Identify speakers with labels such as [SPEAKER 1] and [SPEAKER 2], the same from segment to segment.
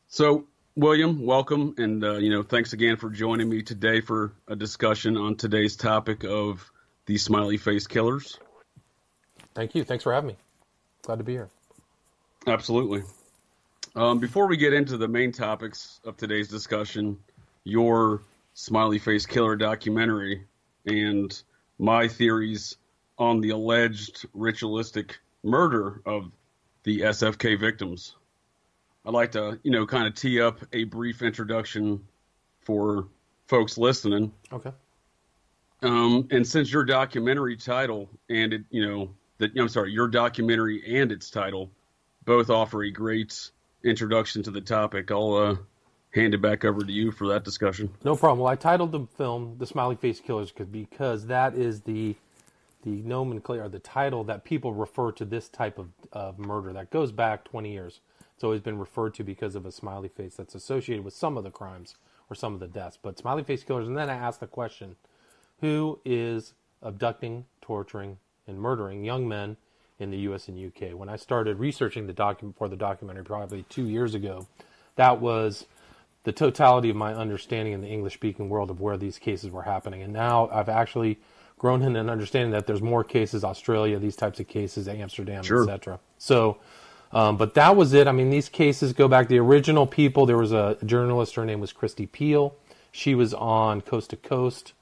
[SPEAKER 1] So, William, welcome, and thanks again for joining me today for a discussion on today's topic of the smiley face killers.
[SPEAKER 2] Thank you. Thanks for having me. Glad to be here.
[SPEAKER 1] Absolutely. Before we get into the main topics of today's discussion, your smiley face killer documentary and my theories on the alleged ritualistic murder of the SFK victims. I'd like to, kind of tee up a brief introduction for folks listening.
[SPEAKER 2] Okay.
[SPEAKER 1] And since your documentary title and your documentary and its title both offer a great introduction to the topic, I'll hand it back over to you for that discussion.
[SPEAKER 2] No problem. Well, I titled the film "The Smiley Face Killers" because that is the nomenclature, the title that people refer to this type of murder that goes back 20 years. It's always been referred to because of a smiley face that's associated with some of the crimes or some of the deaths. But smiley face killers, and then I asked the question, who is abducting, torturing, and murdering young men in the U.S. and U.K.? When I started researching for the documentary probably 2 years ago, that was the totality of my understanding in the English-speaking world of where these cases were happening. And now I've actually grown in an understanding that there's more cases, Australia, these types of cases, Amsterdam,
[SPEAKER 1] Sure.
[SPEAKER 2] etc. So, but that was it. I mean, these cases go back. The original people, there was a journalist, her name was Christy Peel. She was on Coast to Coast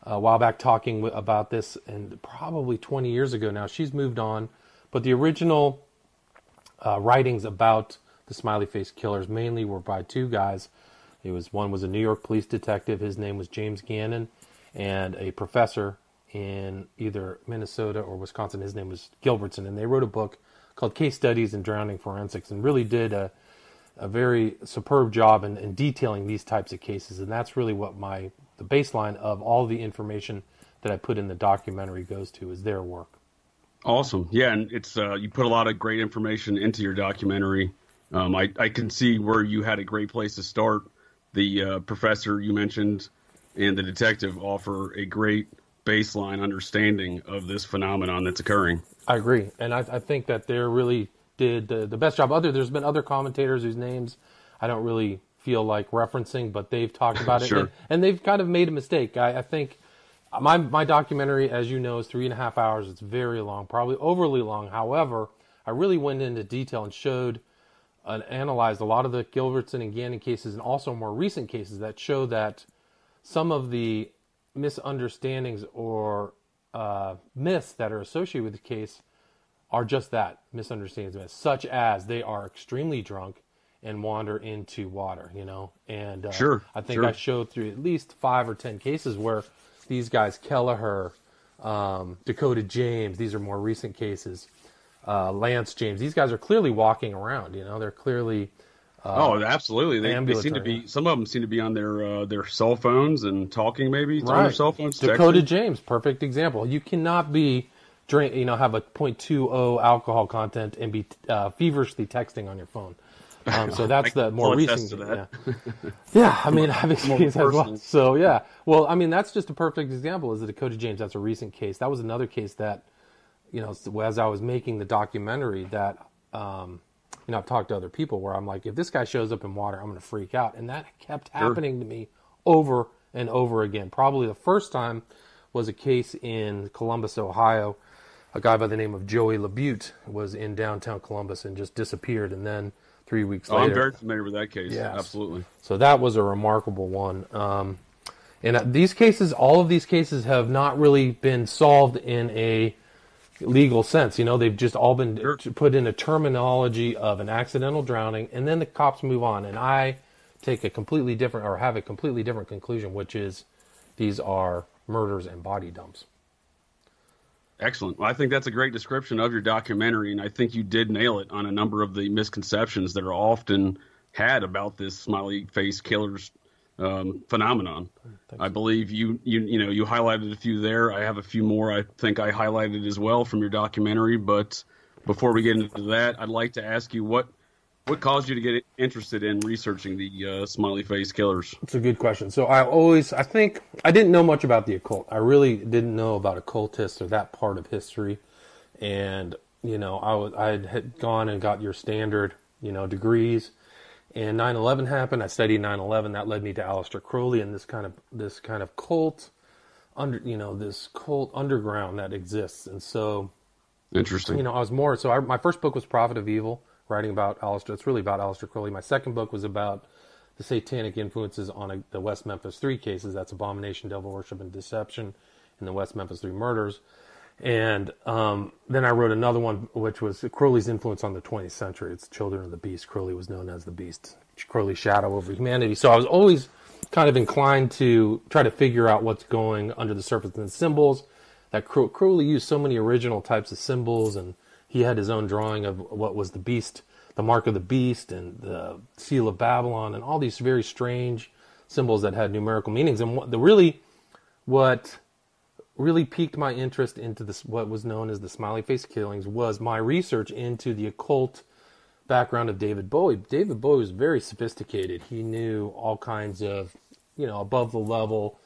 [SPEAKER 2] a while back talking about this, and probably 20 years ago now. She's moved on. But the original writings about the smiley face killers mainly were by two guys. One was a New York police detective. His name was James Gannon, and a professor in either Minnesota or Wisconsin. His name was Gilbertson, and they wrote a book called Case Studies in Drowning Forensics, and really did a very superb job in detailing these types of cases. And that's really what the baseline of all the information that I put in the documentary goes to, is their work.
[SPEAKER 1] Awesome. Yeah, and it's you put a lot of great information into your documentary. I can see where you had a great place to start. The professor you mentioned and the detective offer a great baseline understanding of this phenomenon that's occurring.
[SPEAKER 2] I agree, and I think that they really did the best job. There's been other commentators whose names I don't really feel like referencing, but they've talked about it,
[SPEAKER 1] Sure.
[SPEAKER 2] and they've kind of made a mistake. I think my documentary, as you know, is 3.5 hours. It's very long, probably overly long. However, I really went into detail and showed and analyzed a lot of the Gilbertson and Gannon cases, and also more recent cases that show that some of the misunderstandings or myths that are associated with the case are just that, misunderstandings, such as they are extremely drunk and wander into water, and
[SPEAKER 1] Sure,
[SPEAKER 2] I think
[SPEAKER 1] sure.
[SPEAKER 2] I showed through at least 5 or 10 cases where these guys, Kelleher, Dakota James, these are more recent cases, Lance James, these guys are clearly walking around, they're clearly
[SPEAKER 1] Absolutely. They seem to
[SPEAKER 2] ambulatory.
[SPEAKER 1] be. Some of them seem to be on their cell phones and talking. Maybe on their cell phones.
[SPEAKER 2] Dakota
[SPEAKER 1] Texting.
[SPEAKER 2] James, perfect example. You cannot be have a .20 alcohol content and be feverishly texting on your phone. So that's the more
[SPEAKER 1] I'll
[SPEAKER 2] recent.
[SPEAKER 1] attest to that.
[SPEAKER 2] Yeah, I mean, I've experienced that as well.
[SPEAKER 1] personal.
[SPEAKER 2] So yeah, well, I mean, that's just a perfect example. Is the Dakota James? That's a recent case. That was another case that, as I was making the documentary, that I've talked to other people where I'm like, if this guy shows up in water, I'm going to freak out. And that kept happening to me over and over again. Probably the first time was a case in Columbus, Ohio. A guy by the name of Joey LaBute was in downtown Columbus and just disappeared. And then 3 weeks later.
[SPEAKER 1] I'm very familiar with that case.
[SPEAKER 2] Yes.
[SPEAKER 1] Absolutely.
[SPEAKER 2] So that was a remarkable one. And these cases, all of these cases have not really been solved in a legal sense. They've just all been put in a terminology of an accidental drowning, and then the cops move on. And I take a completely different, or have a completely different conclusion, which is these are murders and body dumps.
[SPEAKER 1] Excellent. Well, I think that's a great description of your documentary, and I think you did nail it on a number of the misconceptions that are often had about this smiley face killers phenomenon. I believe you highlighted a few there. I have a few more I think I highlighted as well from your documentary. But before we get into that, I'd like to ask you what caused you to get interested in researching the smiley face killers?
[SPEAKER 2] It's a good question. So I think I didn't know much about the occult. I really didn't know about occultists or that part of history. And I had gone and got your standard degrees. And 9/11 happened. I studied 9/11. That led me to Aleister Crowley and this kind of cult this cult underground that exists. And so,
[SPEAKER 1] Interesting.
[SPEAKER 2] I was more so. My first book was Prophet of Evil, writing about Aleister. It's really about Aleister Crowley. My second book was about the satanic influences on the West Memphis 3 cases. That's Abomination, Devil Worship, and Deception in the West Memphis 3 murders. And then I wrote another one, which was Crowley's influence on the 20th century. It's Children of the Beast. Crowley was known as the Beast. Crowley's shadow over humanity. So I was always kind of inclined to try to figure out what's going under the surface and the symbols. That Crowley used so many original types of symbols, and he had his own drawing of what was the beast, the mark of the beast, and the seal of Babylon, and all these very strange symbols that had numerical meanings. And what really piqued my interest into this, what was known as the Smiley Face killings, was my research into the occult background of David Bowie. David Bowie was very sophisticated. He knew all kinds of, above the level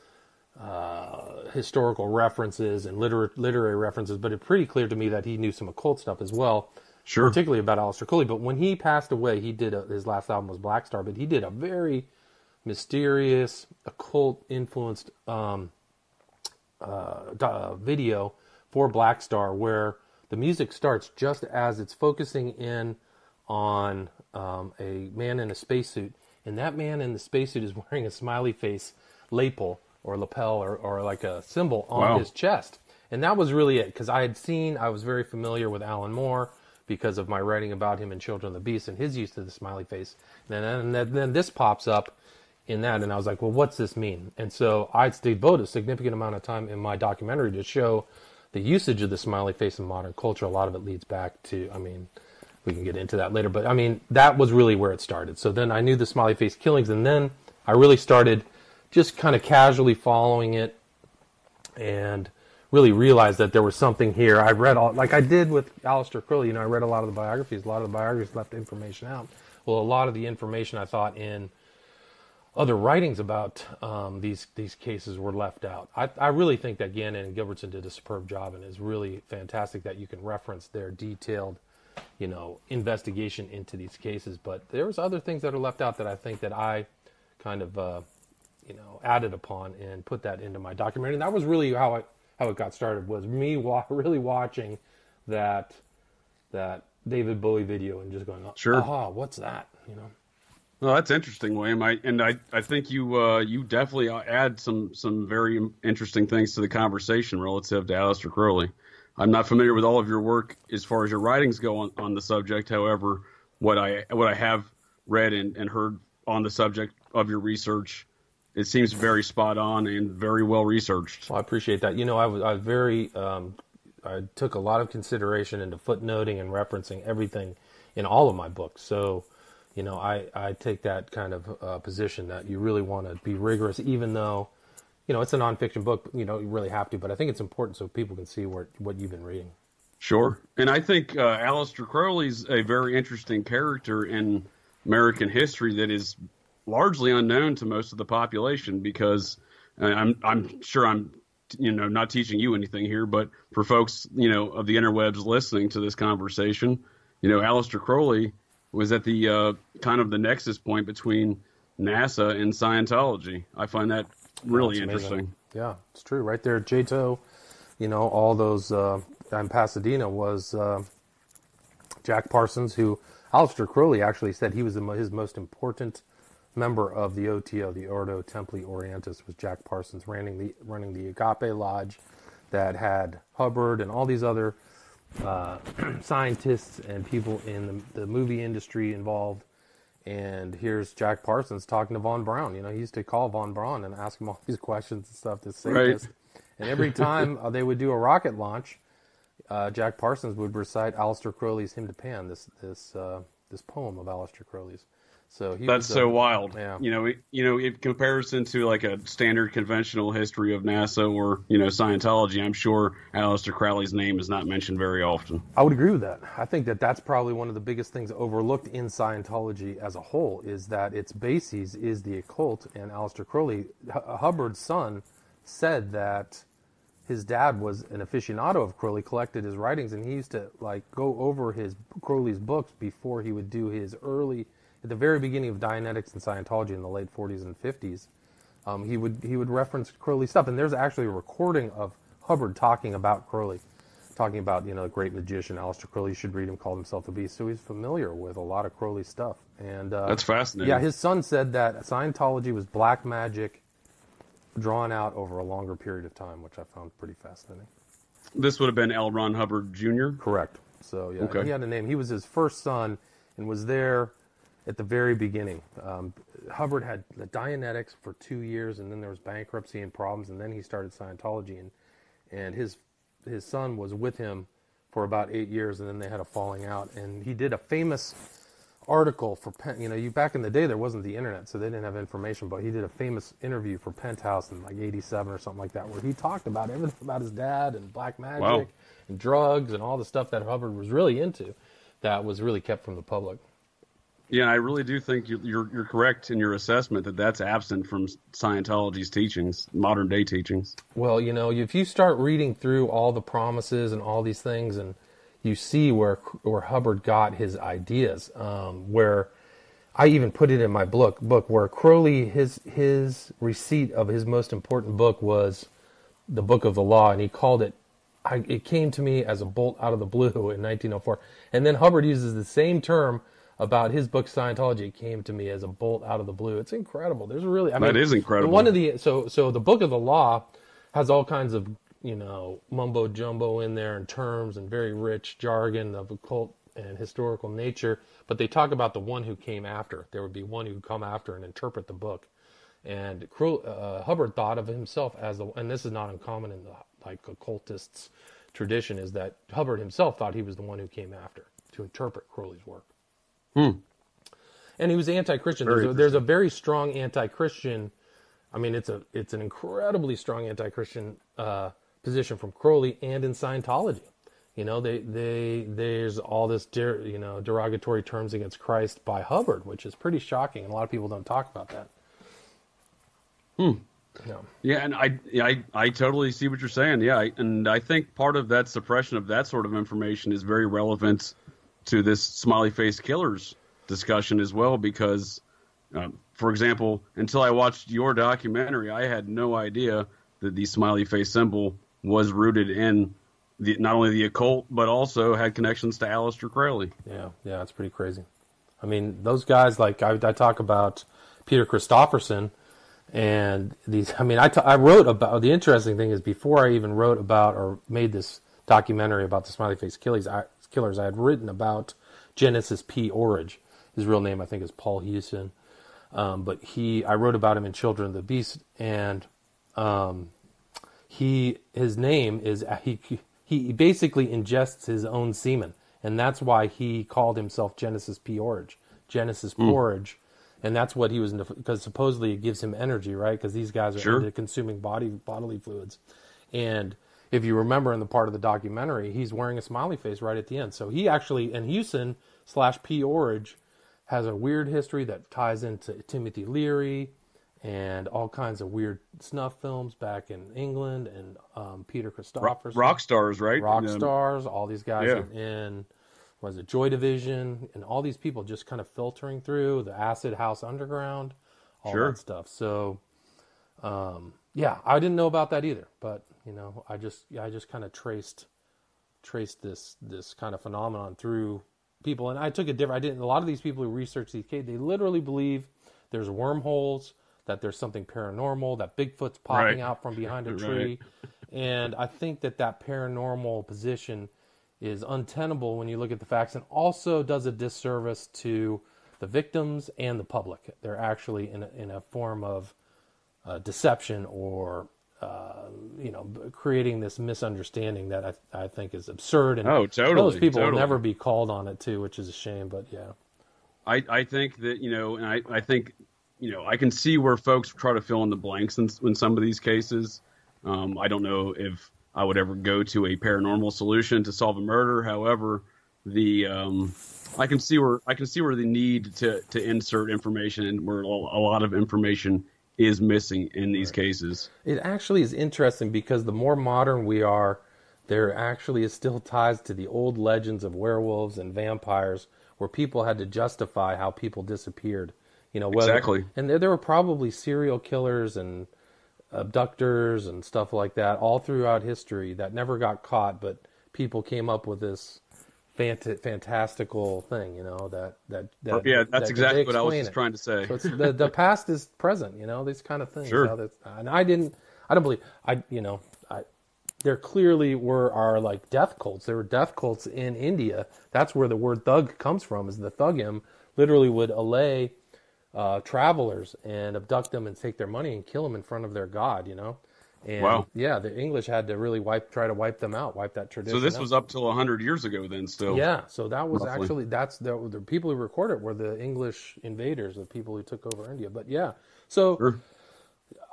[SPEAKER 2] historical references and literary references, but it's pretty clear to me that he knew some occult stuff as well,
[SPEAKER 1] Sure.
[SPEAKER 2] particularly about Aleister Crowley. But when he passed away, his last album was Black Star, but he did a very mysterious, occult-influenced video for Black Star, where the music starts just as it's focusing in on a man in a spacesuit, and that man in the spacesuit is wearing a smiley face lapel or lapel or like a symbol on his chest. And that was really it, because I was very familiar with Alan Moore because of my writing about him in Children of the Beast and his use of the smiley face. And then this pops up in that, and I was like, well, what's this mean? And so I devoted a significant amount of time in my documentary to show the usage of the smiley face in modern culture. A lot of it leads back to, we can get into that later, but that was really where it started. So then I knew the smiley face killings, and then I really started just kind of casually following it and really realized that there was something here. I read like I did with Aleister Crowley, I read a lot of the biographies. A lot of the biographies left information out. Well, a lot of the information I thought in other writings about these cases were left out. I really think that Gannon and Gilbertson did a superb job, and it's really fantastic that you can reference their detailed, investigation into these cases. But there's other things that are left out that I think that I kind of, added upon and put that into my documentary. And that was really how it got started, was me really watching that David Bowie video and just going,
[SPEAKER 1] Sure.
[SPEAKER 2] aha, what's that?
[SPEAKER 1] Well, that's interesting, William. I think you definitely add some very interesting things to the conversation relative to Aleister Crowley. I'm not familiar with all of your work as far as your writings go on the subject. However, what I have read and heard on the subject of your research, it seems very spot on and very well researched.
[SPEAKER 2] Well, I appreciate that. I took a lot of consideration into footnoting and referencing everything in all of my books. So, I take that kind of position that you really want to be rigorous, even though, it's a nonfiction book. You really have to. But I think it's important so people can see what you've been reading.
[SPEAKER 1] Sure. And I think Aleister Crowley's a very interesting character in American history that is largely unknown to most of the population, because I'm sure I'm not teaching you anything here, but for folks of the interwebs listening to this conversation, Aleister Crowley was at the kind of the nexus point between NASA and Scientology. I find that really interesting.
[SPEAKER 2] Yeah, it's true. Right there, JTO, all those in Pasadena was Jack Parsons, who Aleister Crowley actually said he was his most important member of the OTO, the Ordo Templi Orientis, was Jack Parsons, running the Agape Lodge that had Hubbard and all these other scientists and people in the movie industry involved. And here's Jack Parsons talking to Von Braun. He used to call Von Braun and ask him all these questions and stuff, this Satanist. Right. And every time they would do a rocket launch, Jack Parsons would recite Aleister Crowley's Hymn to Pan, this poem of Aleister Crowley's. So
[SPEAKER 1] that's so wild.
[SPEAKER 2] Yeah.
[SPEAKER 1] In comparison to like a standard conventional history of NASA or Scientology, I'm sure Aleister Crowley's name is not mentioned very often.
[SPEAKER 2] I would agree with that. I think that's probably one of the biggest things overlooked in Scientology as a whole, is that its basis is the occult. And Aleister Crowley, Hubbard's son, said that his dad was an aficionado of Crowley, collected his writings, and he used to go over Crowley's books before he would do his at the very beginning of Dianetics and Scientology in the late 40s and 50s, he would reference Crowley stuff. And there's actually a recording of Hubbard talking about Crowley, talking about, the great magician, Aleister Crowley. You should read him, called himself the Beast. So he's familiar with a lot of Crowley stuff. And
[SPEAKER 1] that's fascinating.
[SPEAKER 2] Yeah, his son said that Scientology was black magic drawn out over a longer period of time, which I found pretty fascinating.
[SPEAKER 1] This would have been L. Ron Hubbard Jr.?
[SPEAKER 2] Correct. So, yeah,
[SPEAKER 1] okay.
[SPEAKER 2] He had a name. He was his first son and was there at the very beginning. Hubbard had the Dianetics for 2 years, and then there was bankruptcy and problems, and then he started Scientology, and his son was with him for about 8 years, and then they had a falling out, and he did a famous article for back in the day there wasn't the internet, so they didn't have information, but he did a famous interview for Penthouse in like 87 or something like that, where he talked about everything about his dad and black magic.
[SPEAKER 1] Wow.
[SPEAKER 2] And drugs and all the stuff that Hubbard was really into that was really kept from the public.
[SPEAKER 1] Yeah, I really do think you're correct in your assessment that that's absent from Scientology's teachings, modern day teachings.
[SPEAKER 2] Well, if you start reading through all the promises and all these things, and you see where Hubbard got his ideas, where I even put it in my book where Crowley, his receipt of his most important book was the Book of the Law, and he called it, it came to me as a bolt out of the blue in 1904. And then Hubbard uses the same term about his book Scientology. It came to me as a bolt out of the blue. It's incredible. There's really,
[SPEAKER 1] that is incredible.
[SPEAKER 2] So the Book of the Law has all kinds of mumbo jumbo in there and terms and very rich jargon of occult and historical nature. But they talk about the one who came after. There would be one who would come after and interpret the book. And Hubbard thought of himself as and this is not uncommon in the occultists' tradition, is that Hubbard himself thought he was the one who came after to interpret Crowley's work. And he was anti-Christian. There's a very strong anti-Christian. I mean, it's an incredibly strong anti-Christian position from Crowley and in Scientology. There's all this derogatory terms against Christ by Hubbard, which is pretty shocking, and a lot of people don't talk about that.
[SPEAKER 1] Yeah, and I totally see what you're saying. Yeah, and I think part of that suppression of that sort of information is very relevant to this smiley face killers discussion as well, because, for example, until I watched your documentary, I had no idea that the smiley face symbol was rooted in not only the occult, but also had connections to Aleister Crowley.
[SPEAKER 2] Yeah, it's pretty crazy. I mean, those guys, like I talk about Peter Christopherson, and these. I mean, I wrote about, the interesting thing is, before I even wrote about or made this documentary about the smiley face killers, I had written about Genesis P. Orridge. His real name, I think, is Paul Hewson. But I wrote about him in Children of the Beast, and his name is, he basically ingests his own semen, and that's why he called himself Genesis P. Orridge, Genesis Porridge, and that's what he was into, because supposedly it gives him energy, right? Because these guys are into consuming bodily fluids, and if you remember in the part of the documentary, he's wearing a smiley face right at the end. So he actually, and Hewson / P. Orridge has a weird history that ties into Timothy Leary and all kinds of weird snuff films back in England, and Peter Christopherson.
[SPEAKER 1] Rock stars, right?
[SPEAKER 2] Rock stars, all these guys in Joy Division, and all these people just kind of filtering through the Acid House Underground, all that stuff. So, I didn't know about that either, but I just kind of traced this kind of phenomenon through people, and I took a lot of these people who research these cases, they literally believe there's wormholes, that there's something paranormal, that Bigfoot's popping out from behind a tree. And I think that paranormal position is untenable when you look at the facts, and also does a disservice to the victims and the public. They're actually in a form of deception, or creating this misunderstanding that I think is absurd. And those people will never be called on it too, which is a shame. But yeah,
[SPEAKER 1] I think that and I think I can see where folks try to fill in the blanks in some of these cases. I don't know if I would ever go to a paranormal solution to solve a murder. However, I can see where the need to insert information, and where a lot of information is missing in these cases.
[SPEAKER 2] It actually is interesting, because the more modern we are, there actually is still ties to the old legends of werewolves and vampires, where people had to justify how people disappeared. Whether,
[SPEAKER 1] Exactly.
[SPEAKER 2] and there were probably serial killers and abductors and stuff like that all throughout history that never got caught, but people came up with this fantastical thing,
[SPEAKER 1] Yeah, that's exactly what I was just
[SPEAKER 2] it.
[SPEAKER 1] trying to say.
[SPEAKER 2] So it's the past is present, these kind of things.
[SPEAKER 1] Sure.
[SPEAKER 2] And I don't believe, there clearly are like death cults. There were death cults in India. That's where the word thug comes from, is the Thugim literally would allay travelers and abduct them and take their money and kill them in front of their god, And
[SPEAKER 1] wow.
[SPEAKER 2] yeah, the English had to really try to wipe them out, wipe that tradition.
[SPEAKER 1] So this
[SPEAKER 2] out.
[SPEAKER 1] was up till 100 years ago then still.
[SPEAKER 2] Yeah, so that was
[SPEAKER 1] roughly.
[SPEAKER 2] actually, the people who recorded it were the English invaders, the people who took over India. But yeah, so
[SPEAKER 1] Sure.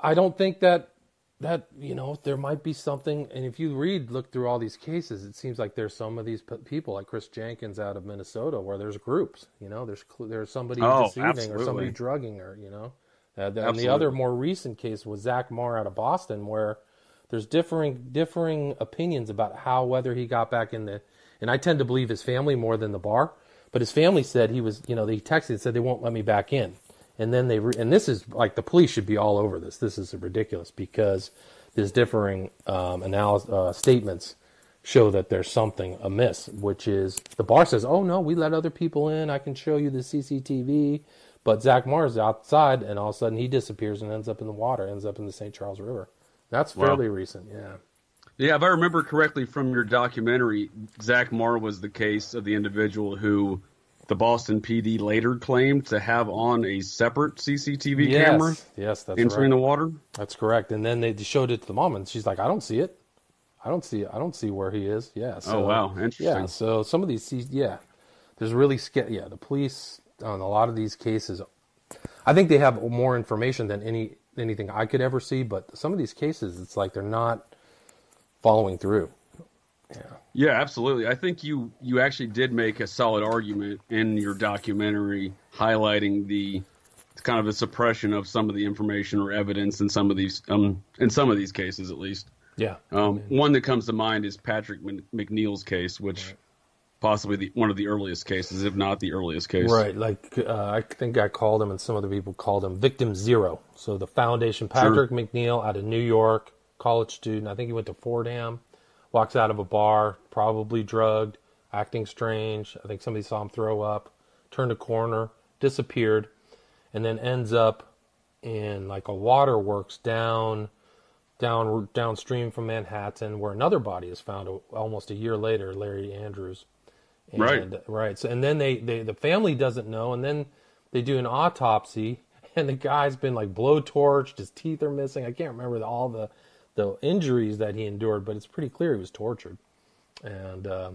[SPEAKER 2] I don't think that there might be something, and if you look through all these cases, it seems like there's some of these people like Chris Jenkins out of Minnesota where there's groups, there's somebody deceiving
[SPEAKER 1] absolutely.
[SPEAKER 2] or somebody drugging her, and the other more recent case was Zach Marr out of Boston, where there's differing opinions about whether he got back in and I tend to believe his family more than the bar, but his family said he was, they texted and said they won't let me back in. And then and this is like, the police should be all over this. This is ridiculous because there's differing statements show that there's something amiss, which is the bar says, oh no, we let other people in. I can show you the CCTV. But Zach Marr's outside and all of a sudden he disappears and ends up in the water, ends up in the St. Charles River. That's fairly recent. Yeah.
[SPEAKER 1] Yeah, if I remember correctly from your documentary, Zach Marr was the case of the individual who the Boston PD later claimed to have on a separate CCTV camera.
[SPEAKER 2] Yes, that's
[SPEAKER 1] entering the water.
[SPEAKER 2] That's correct. And then they showed it to the mom, and she's like, "I don't see it. I don't see where he is." Yeah. So,
[SPEAKER 1] oh wow, interesting.
[SPEAKER 2] Yeah. So some of these, there's really the police on a lot of these cases. I think they have more information than anything I could ever see. But some of these cases, it's like they're not following through. Yeah.
[SPEAKER 1] Yeah, absolutely. I think you actually did make a solid argument in your documentary highlighting the kind of a suppression of some of the information or evidence in some of these cases at least.
[SPEAKER 2] Yeah.
[SPEAKER 1] One that comes to mind is Patrick McNeil's case, which possibly one of the earliest cases, if not the earliest case.
[SPEAKER 2] Right. Like I think I called him, and some other people called him Victim Zero. So the foundation, Patrick McNeil out of New York, college student. I think he went to Fordham. Walks out of a bar, probably drugged, acting strange. I think somebody saw him throw up, turned a corner, disappeared, and then ends up in like a waterworks downstream from Manhattan, where another body is found almost a year later, Larry Andrews. And, right. So, and then the family doesn't know, and then they do an autopsy, and the guy's been like blowtorched, his teeth are missing. I can't remember all the injuries that he endured, but it's pretty clear he was tortured. And I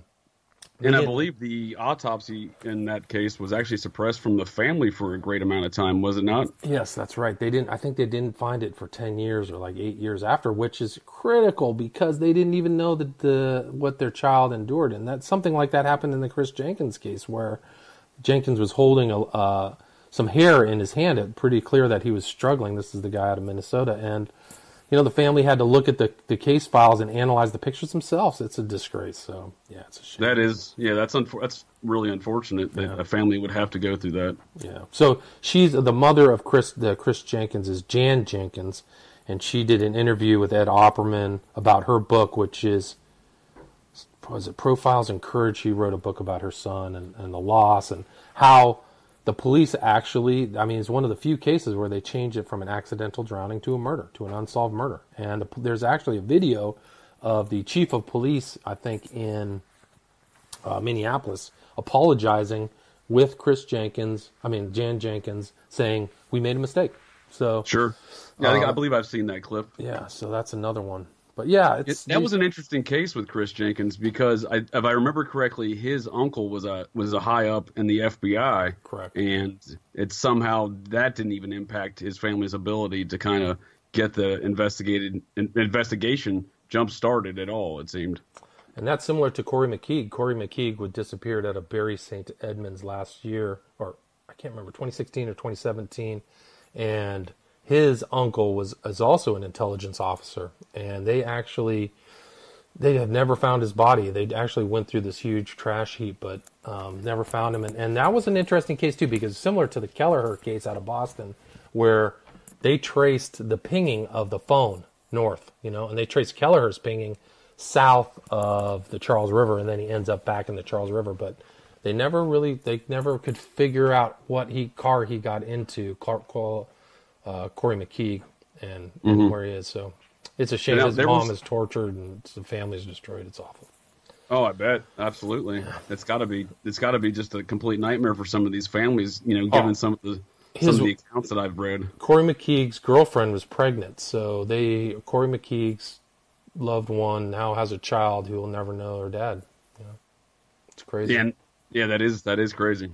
[SPEAKER 1] believe the autopsy in that case was actually suppressed from the family for a great amount of time, was it not?
[SPEAKER 2] Yes, that's right. I think they didn't find it for 10 years or like 8 years after, which is critical because they didn't even know what their child endured. And that something like that happened in the Chris Jenkins case, where Jenkins was holding some hair in his hand. It's pretty clear that he was struggling. This is the guy out of Minnesota. And the family had to look at the case files and analyze the pictures themselves. It's a disgrace. So, yeah, it's a shame.
[SPEAKER 1] That is, that's really unfortunate that a family would have to go through that.
[SPEAKER 2] Yeah. So she's the mother of Chris Jenkins is Jan Jenkins, and she did an interview with Ed Opperman about her book, which was it Profiles in Courage? She wrote a book about her son and the loss and how the police actually, it's one of the few cases where they changed it from an accidental drowning to a murder, to an unsolved murder. And there's actually a video of the chief of police, I think, in Minneapolis, apologizing with Jan Jenkins, saying, we made a mistake. So
[SPEAKER 1] sure. Yeah, I believe I've seen that clip.
[SPEAKER 2] Yeah, so that's another one. But yeah,
[SPEAKER 1] that was an interesting case with Chris Jenkins because if I remember correctly, his uncle was a high up in the FBI.
[SPEAKER 2] Correct.
[SPEAKER 1] And it's somehow that didn't even impact his family's ability to kind of get the investigation jump started at all, it seemed.
[SPEAKER 2] And that's similar to Corey McKeague. Corey McKeague disappeared out of Bury St. Edmunds last year, or I can't remember, 2016 or 2017, and his uncle is also an intelligence officer, and they actually They had never found his body. They actually went through this huge trash heap, but never found him. And that was an interesting case, too, because similar to the Kelleher case out of Boston, where they traced the pinging of the phone north, and they traced Kelleher's pinging south of the Charles River, and then he ends up back in the Charles River. But they never could figure out what car he got into, Corey McKeague, and where he is. So it's a shame. His mom is tortured and the family's destroyed. It's awful.
[SPEAKER 1] Oh, I bet. Absolutely. It's got to be just a complete nightmare for some of these families, given some of the accounts that I've read.
[SPEAKER 2] Corey McKeague's girlfriend was pregnant, so Corey McKeague's loved one now has a child who will never know her dad. It's crazy. Yeah, that is crazy.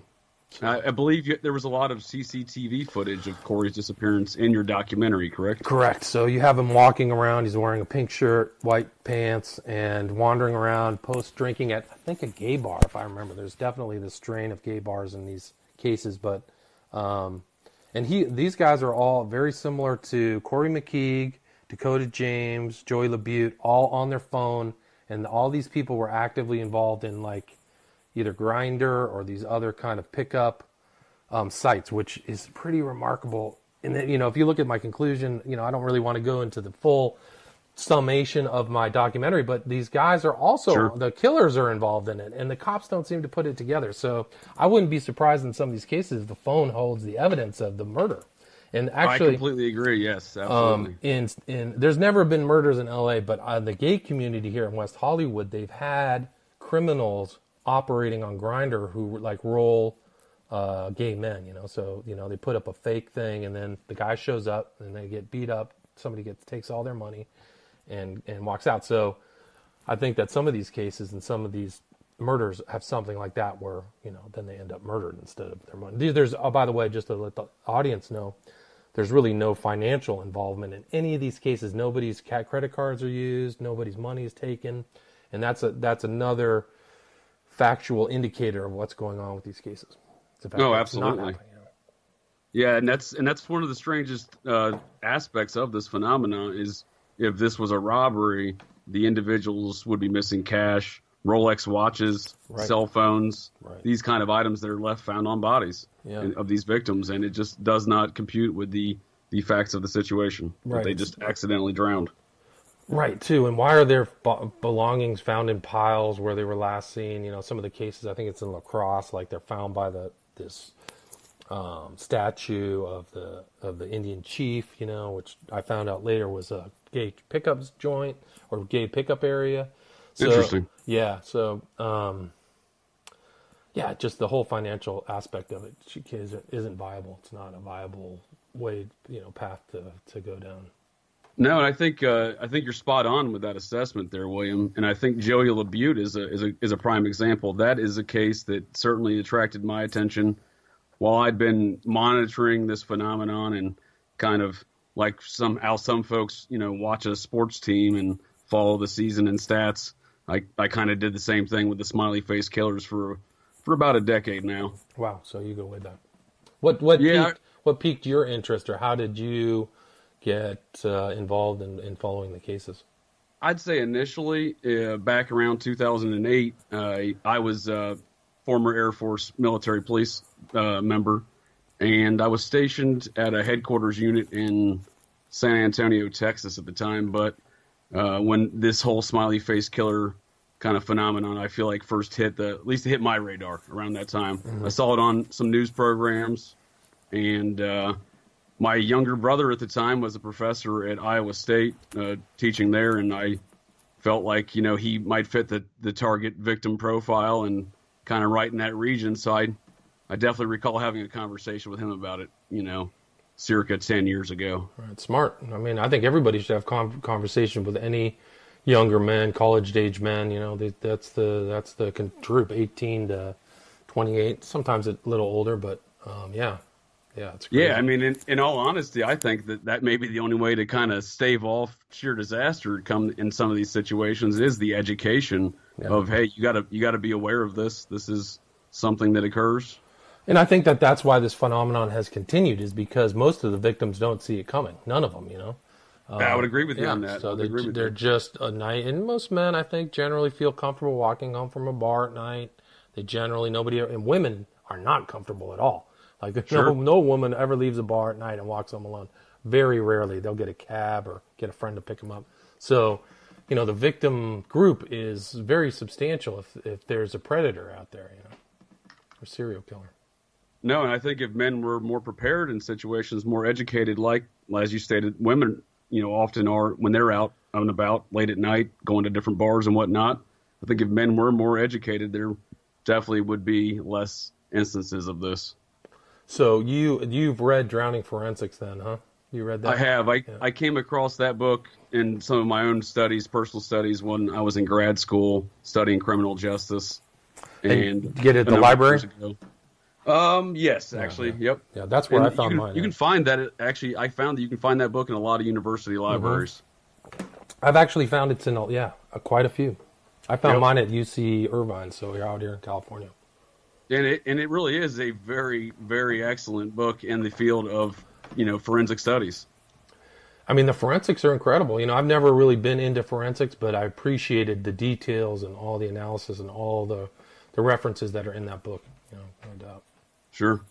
[SPEAKER 2] I believe there was a lot of CCTV footage of Corey's disappearance in your documentary, correct? Correct. So you have him walking around. He's wearing a pink shirt, white pants, and wandering around post-drinking at, I think, a gay bar, if I remember. There's definitely this strain of gay bars in these cases. But these guys are all very similar to Corey McKeague, Dakota James, Joey LaBute, all on their phone. And all these people were actively involved in, either Grindr or these other kind of pickup sites, which is pretty remarkable. And then, if you look at my conclusion, I don't really want to go into the full summation of my documentary, but these guys are also, the killers are involved in it, and the cops don't seem to put it together. So I wouldn't be surprised in some of these cases the phone holds the evidence of the murder. And actually,
[SPEAKER 1] I completely agree. Yes, absolutely.
[SPEAKER 2] There's never been murders in LA, but the gay community here in West Hollywood, they've had criminals operating on Grindr who roll gay men, so they put up a fake thing, and then the guy shows up and they get beat up. Somebody takes all their money and walks out. So I think that some of these cases and some of these murders have something like that where then they end up murdered instead of their money. There's by the way, just to let the audience know, there's really no financial involvement in any of these cases. Nobody's credit cards are used, nobody's money is taken, and that's another factual indicator of what's going on with these cases.
[SPEAKER 1] No, absolutely. Yeah, and that's one of the strangest aspects of this phenomenon is if this was a robbery, the individuals would be missing cash, Rolex watches, cell phones, these kind of items that are found on bodies of these victims, and it just does not compute with the facts of the situation. Right. They just accidentally drowned.
[SPEAKER 2] Right, too. And why are their belongings found in piles where they were last seen? Some of the cases, I think it's in La Crosse, they're found by this statue of the Indian chief, which I found out later was a gay pickup joint or gay pickup area. So,
[SPEAKER 1] interesting.
[SPEAKER 2] Yeah, so, just the whole financial aspect of it isn't viable. It's not a viable way, path to go down.
[SPEAKER 1] No, and I think you're spot on with that assessment there, William. And I think Joey LaBute is a prime example. That is a case that certainly attracted my attention while I'd been monitoring this phenomenon and kind of how some folks watch a sports team and follow the season and stats. I kind of did the same thing with the Smiley face killers for about a decade now.
[SPEAKER 2] Wow, so you go way back. What piqued your interest, or how did you get involved in following the cases?
[SPEAKER 1] I'd say initially, back around 2008, I was a former Air Force military police member, and I was stationed at a headquarters unit in San Antonio, Texas at the time. But when this whole Smiley face killer kind of phenomenon, I feel first hit my radar around that time. Mm-hmm. I saw it on some news programs, and my younger brother at the time was a professor at Iowa State teaching there, and I felt he might fit the target victim profile and kind of right in that region. So I definitely recall having a conversation with him about it, circa 10 years ago.
[SPEAKER 2] Right, smart. I mean, I think everybody should have conversation with any younger men, college-age men. That's the group, 18 to 28. Sometimes a little older, but yeah. Yeah, it's crazy.
[SPEAKER 1] Yeah, I mean, in all honesty, I think that may be the only way to kind of stave off sheer disaster come in some of these situations is the education of, hey, you gotta be aware of this. This is something that occurs.
[SPEAKER 2] And I think that's why this phenomenon has continued, is because most of the victims don't see it coming. None of them,
[SPEAKER 1] I would agree with you on that.
[SPEAKER 2] So they're just a night, and most men, I think, generally feel comfortable walking home from a bar at night. They generally, and women are not comfortable at all. Like no woman ever leaves a bar at night and walks home alone. Very rarely. They'll get a cab or get a friend to pick them up. So, the victim group is very substantial if there's a predator out there, or serial killer.
[SPEAKER 1] No, and I think if men were more prepared in situations, more educated, like as you stated, women, often are when they're out and about late at night, going to different bars and whatnot. I think if men were more educated, there definitely would be less instances of this.
[SPEAKER 2] So you've read Drowning Forensics then, huh? You read that?
[SPEAKER 1] I have. I came across that book in some of my own studies, personal studies, when I was in grad school studying criminal justice. And
[SPEAKER 2] get it at the library?
[SPEAKER 1] Yes, actually.
[SPEAKER 2] Yeah.
[SPEAKER 1] Yep.
[SPEAKER 2] Yeah, that's where I found mine.
[SPEAKER 1] You can find that. Actually, I found that you can find that book in a lot of university libraries.
[SPEAKER 2] I've actually found it's in quite a few. I found mine at UC Irvine, so you're out here in California.
[SPEAKER 1] And it really is a very, very excellent book in the field of, forensic studies.
[SPEAKER 2] I mean, the forensics are incredible. I've never really been into forensics, but I appreciated the details and all the analysis and all the references that are in that book. No doubt.
[SPEAKER 1] Sure.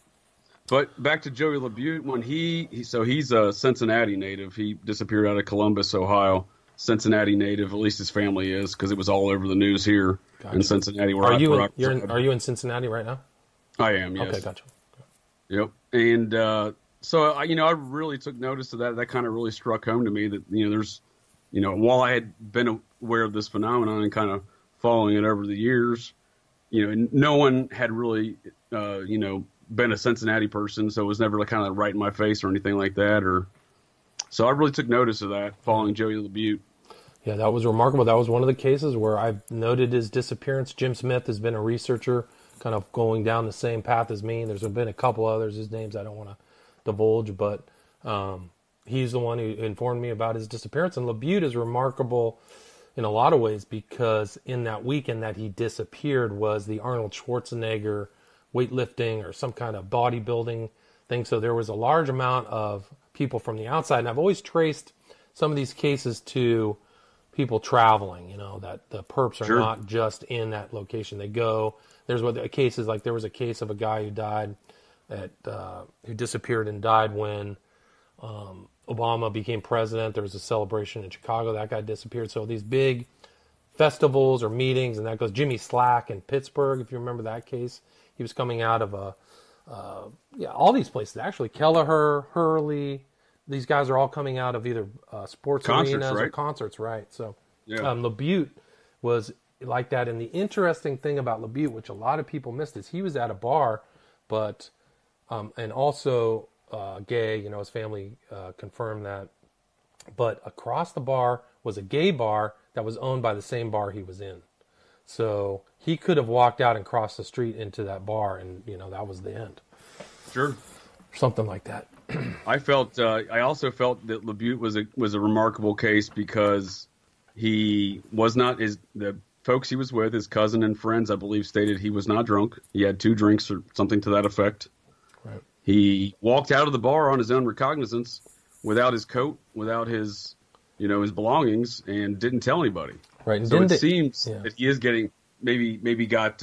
[SPEAKER 1] But back to Joey LaBute, when he's a Cincinnati native. He disappeared out of Columbus, Ohio. Cincinnati native, at least his family is, because it was all over the news here in Cincinnati.
[SPEAKER 2] Are you in Cincinnati right now?
[SPEAKER 1] I am, yes.
[SPEAKER 2] Okay, gotcha.
[SPEAKER 1] Yep. And so, I really took notice of that. That kind of really struck home to me that, there's, while I had been aware of this phenomenon and kind of following it over the years, no one had really, been a Cincinnati person, so it was never kind of right in my face or anything like that. So I really took notice of that following Joey LaBute.
[SPEAKER 2] Yeah, that was remarkable. That was one of the cases where I've noted his disappearance. Jim Smith has been a researcher kind of going down the same path as me. There's been a couple others, his names I don't want to divulge, but he's the one who informed me about his disappearance. And LaBute is remarkable in a lot of ways because in that weekend that he disappeared was the Arnold Schwarzenegger weightlifting or some kind of bodybuilding thing. So there was a large amount of people from the outside. And I've always traced some of these cases to people traveling, that the perps are not just in that location. They go, there's cases like there was a case of a guy who died who disappeared and died when Obama became president. There was a celebration in Chicago. That guy disappeared. So these big festivals or meetings, and that goes Jimmy Slack in Pittsburgh, if you remember that case. He was coming out of all these places. Actually, Kelleher, Hurley, these guys are all coming out of either sports arenas or concerts, right? So LaBute was like that. And the interesting thing about LaBute, which a lot of people missed, is he was at a bar, but and also gay. His family confirmed that. But across the bar was a gay bar that was owned by the same bar he was in. So he could have walked out and crossed the street into that bar, and that was the end.
[SPEAKER 1] Sure,
[SPEAKER 2] something like that.
[SPEAKER 1] I also felt that LaBute was a remarkable case because he was not the folks he was with, his cousin and friends, I believe, stated he was not drunk. He had 2 drinks or something to that effect.
[SPEAKER 2] Right.
[SPEAKER 1] He walked out of the bar on his own recognizance, without his coat, without his belongings, and didn't tell anybody.
[SPEAKER 2] Right. And
[SPEAKER 1] so it seems that he is getting maybe got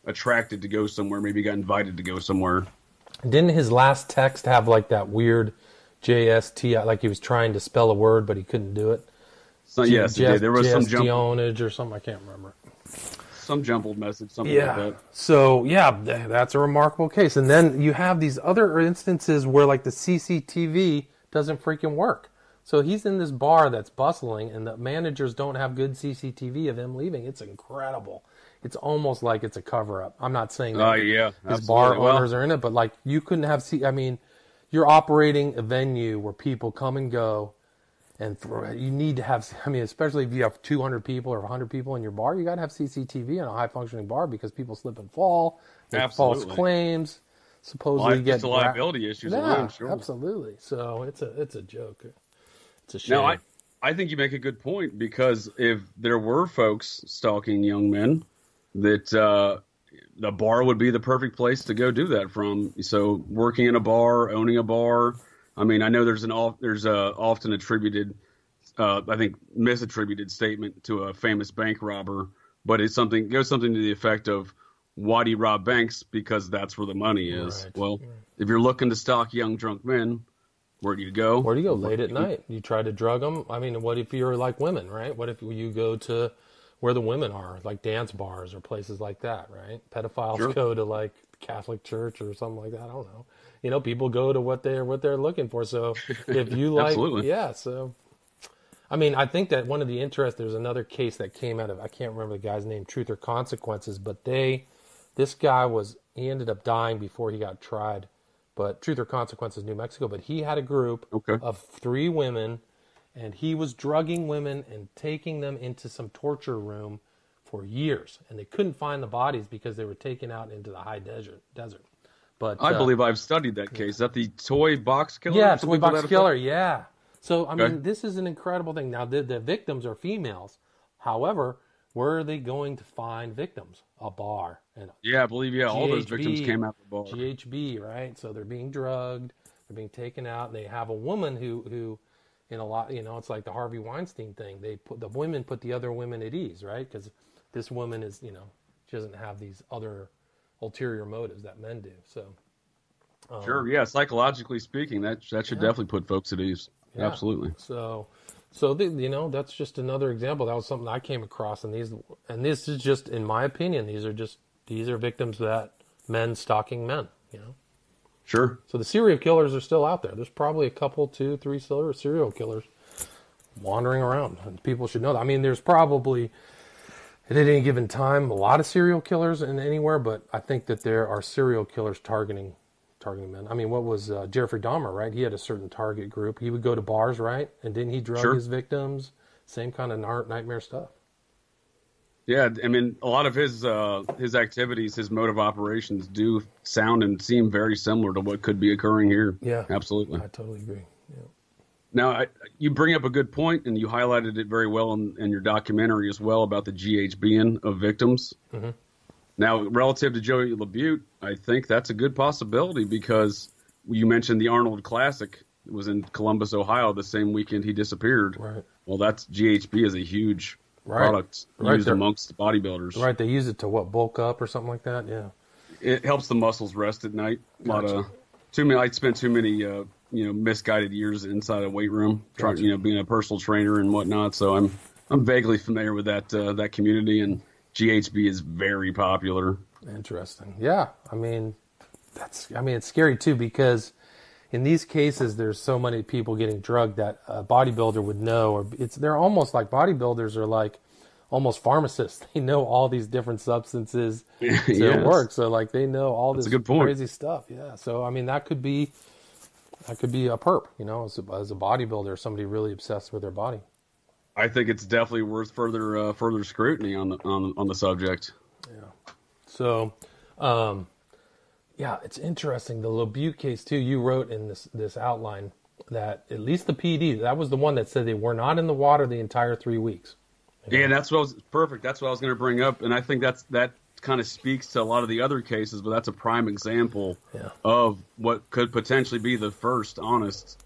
[SPEAKER 1] attracted to go somewhere, maybe got invited to go somewhere.
[SPEAKER 2] Didn't his last text have like that weird JST, like he was trying to spell a word but he couldn't do it?
[SPEAKER 1] So, yes, there was some
[SPEAKER 2] jumbled or something. I can't remember.
[SPEAKER 1] Some jumbled message, something like that.
[SPEAKER 2] So that's a remarkable case. And then you have these other instances where like the CCTV doesn't freaking work. So he's in this bar that's bustling, and the managers don't have good CCTV of him leaving. It's incredible. It's almost like it's a cover-up. I'm not saying that his bar owners are in it, but like you couldn't have you're operating a venue where people come and go, and you need to have, especially if you have 200 people or 100 people in your bar, you got to have CCTV in a high-functioning bar because people slip and fall, make false claims, supposedly get
[SPEAKER 1] liability issues.
[SPEAKER 2] Yeah,
[SPEAKER 1] sure.
[SPEAKER 2] Absolutely. So it's a joke. It's a shame.
[SPEAKER 1] Now, I think you make a good point, because if there were folks stalking young men, that the bar would be the perfect place to go do that from. So working in a bar, owning a bar. I mean, I know there's often attributed I think, misattributed statement to a famous bank robber, but it goes something to the effect of, why do you rob banks? Because that's where the money is.
[SPEAKER 2] Right.
[SPEAKER 1] Well, if you're looking to stalk young drunk men, where do you go?
[SPEAKER 2] Where do you go? Late at night. You try to drug them. I mean, what if you're like women, right? What if you go to where the women are, like dance bars or places like that, right? Pedophiles go to like Catholic church or something like that. I don't know. You know, people go to what they're looking for. So if you like, yeah. So, I mean, I think that one of the there's another case that came out of, I can't remember the guy's name, Truth or Consequences, but this guy he ended up dying before he got tried. But Truth or Consequences, New Mexico. But he had a group of 3 women, and he was drugging women and taking them into some torture room for years. And they couldn't find the bodies because they were taken out into the high desert. But
[SPEAKER 1] I believe I've studied that case. Is that the toy box killer?
[SPEAKER 2] Yeah, toy box killer, yeah. So, I mean, this is an incredible thing. Now, the victims are females. However, where are they going to find victims? A bar.
[SPEAKER 1] Yeah, I believe, all those victims came out the bar.
[SPEAKER 2] GHB, right? So they're being drugged, they're being taken out, and they have a woman who in a lot, it's like the Harvey Weinstein thing. The women put the other women at ease, right? Because this woman is, she doesn't have these other ulterior motives that men do. So
[SPEAKER 1] sure, yeah, psychologically speaking, that should definitely put folks at ease. Yeah. Absolutely.
[SPEAKER 2] So that's just another example. That was something I came across, and this is just, in my opinion, these are victims that men stalking men.
[SPEAKER 1] Sure.
[SPEAKER 2] So the serial killers are still out there. There's probably a couple, 2, 3 serial killers wandering around, and people should know that. I mean, there's probably at any given time a lot of serial killers in anywhere, but I think that there are serial killers targeting men. I mean, what was Jeffrey Dahmer, right? He had a certain target group. He would go to bars, right? And didn't he drug his victims? Same kind of nightmare stuff.
[SPEAKER 1] Yeah, I mean, a lot of his activities, his mode of operations do sound and seem very similar to what could be occurring here.
[SPEAKER 2] Yeah,
[SPEAKER 1] absolutely.
[SPEAKER 2] I totally agree. Yeah.
[SPEAKER 1] Now, you bring up a good point, and you highlighted it very well in your documentary as well about the GHBing of victims. Mm-hmm. Now, relative to Joey LaBute, I think that's a good possibility because you mentioned the Arnold Classic. It was in Columbus, Ohio, the same weekend he disappeared.
[SPEAKER 2] Right.
[SPEAKER 1] Well, GHB is a huge product used amongst bodybuilders.
[SPEAKER 2] Right. They use it to bulk up or something like that. Yeah.
[SPEAKER 1] It helps the muscles rest at night. I spent too many misguided years inside a weight room, being a personal trainer and whatnot. So I'm vaguely familiar with that community, and GHB is very popular.
[SPEAKER 2] Interesting. Yeah. I mean, it's scary too, because in these cases, there's so many people getting drugged that a bodybuilder would know, or they're almost like bodybuilders are like almost pharmacists. They know all these different substances to work. So like they know all this crazy stuff. Yeah. So, I mean, that could be a perp, as a bodybuilder, somebody really obsessed with their body.
[SPEAKER 1] I think it's definitely worth further scrutiny on the subject.
[SPEAKER 2] Yeah. So, it's interesting. The LaBute case too. You wrote in this outline that at least the PD, that was the one that said they were not in the water the entire 3 weeks.
[SPEAKER 1] Yeah, that's what was perfect. That's what I was going to bring up, and I think that kind of speaks to a lot of the other cases, but that's a prime example of what could potentially be the first honest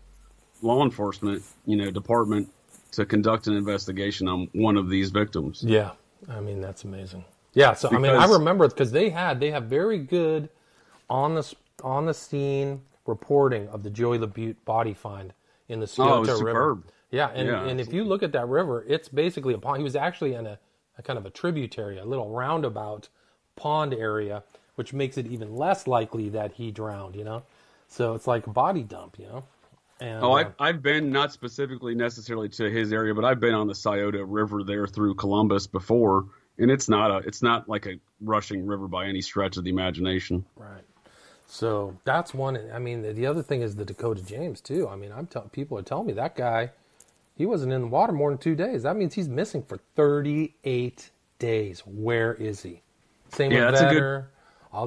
[SPEAKER 1] law enforcement, department to conduct an investigation on one of these victims.
[SPEAKER 2] Yeah, I mean, that's amazing. Yeah, so I remember because they have very good on the scene reporting of the Joey LaBute body find in the Scioto River. Yeah, and if you look at that river, it's basically a pond. He was actually in a kind of a tributary, a little roundabout pond area, which makes it even less likely that he drowned, So it's like a body dump, And,
[SPEAKER 1] I've been, not specifically necessarily to his area, but I've been on the Scioto River there through Columbus before, and it's not like a rushing river by any stretch of the imagination.
[SPEAKER 2] Right. So that's one. I mean, the other thing is the Dakota James too. I mean, people are telling me that guy, he wasn't in the water more than 2 days. That means he's missing for 38 days. Where is he? Same with Vetter.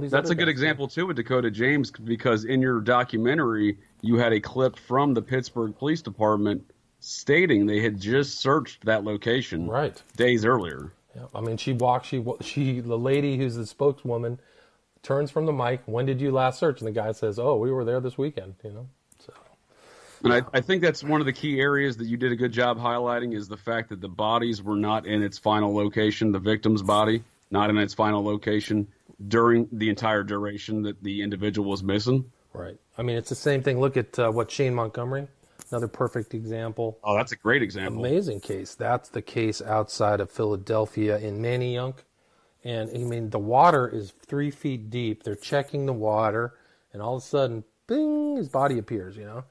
[SPEAKER 1] That's a good example too with Dakota James, because in your documentary you had a clip from the Pittsburgh Police Department stating they had just searched that location days earlier.
[SPEAKER 2] Yeah. I mean, the lady who's the spokeswoman turns from the mic. When did you last search? And the guy says, "Oh, we were there this weekend." So
[SPEAKER 1] And I think that's one of the key areas that you did a good job highlighting is the fact that the bodies were not in its final location, the victim's body, not in its final location during the entire duration that the individual was missing.
[SPEAKER 2] Right. I mean, it's the same thing. Look at what Shane Montgomery, another perfect example.
[SPEAKER 1] Oh, that's a great example.
[SPEAKER 2] Amazing case. That's the case outside of Philadelphia in Manayunk. And, I mean, the water is 3 feet deep. They're checking the water, and all of a sudden, bing, his body appears, you know.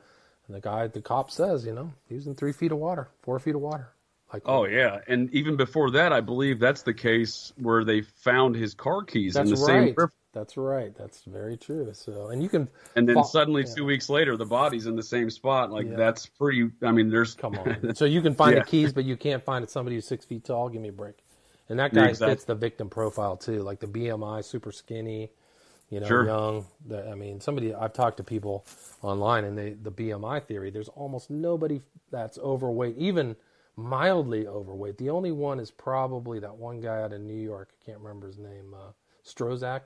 [SPEAKER 2] And the cop says, you know, he was in 3 feet of water, 4 feet of water. Like,
[SPEAKER 1] oh, yeah. And even before that, I believe that's the case where they found his car keys in the same river.
[SPEAKER 2] That's right. That's very true. So, and you can,
[SPEAKER 1] and then suddenly 2 weeks later, the body's in the same spot. Like that's pretty. I mean, there's
[SPEAKER 2] come on. So you can find the keys, but you can't find somebody who's 6 feet tall. Give me a break. And that guy fits the victim profile too, like the BMI, super skinny, you know, young. I mean, I've talked to people online, and the BMI theory. There's almost nobody that's overweight, even mildly overweight. The only one is probably that one guy out of New York. I can't remember his name. Strozak.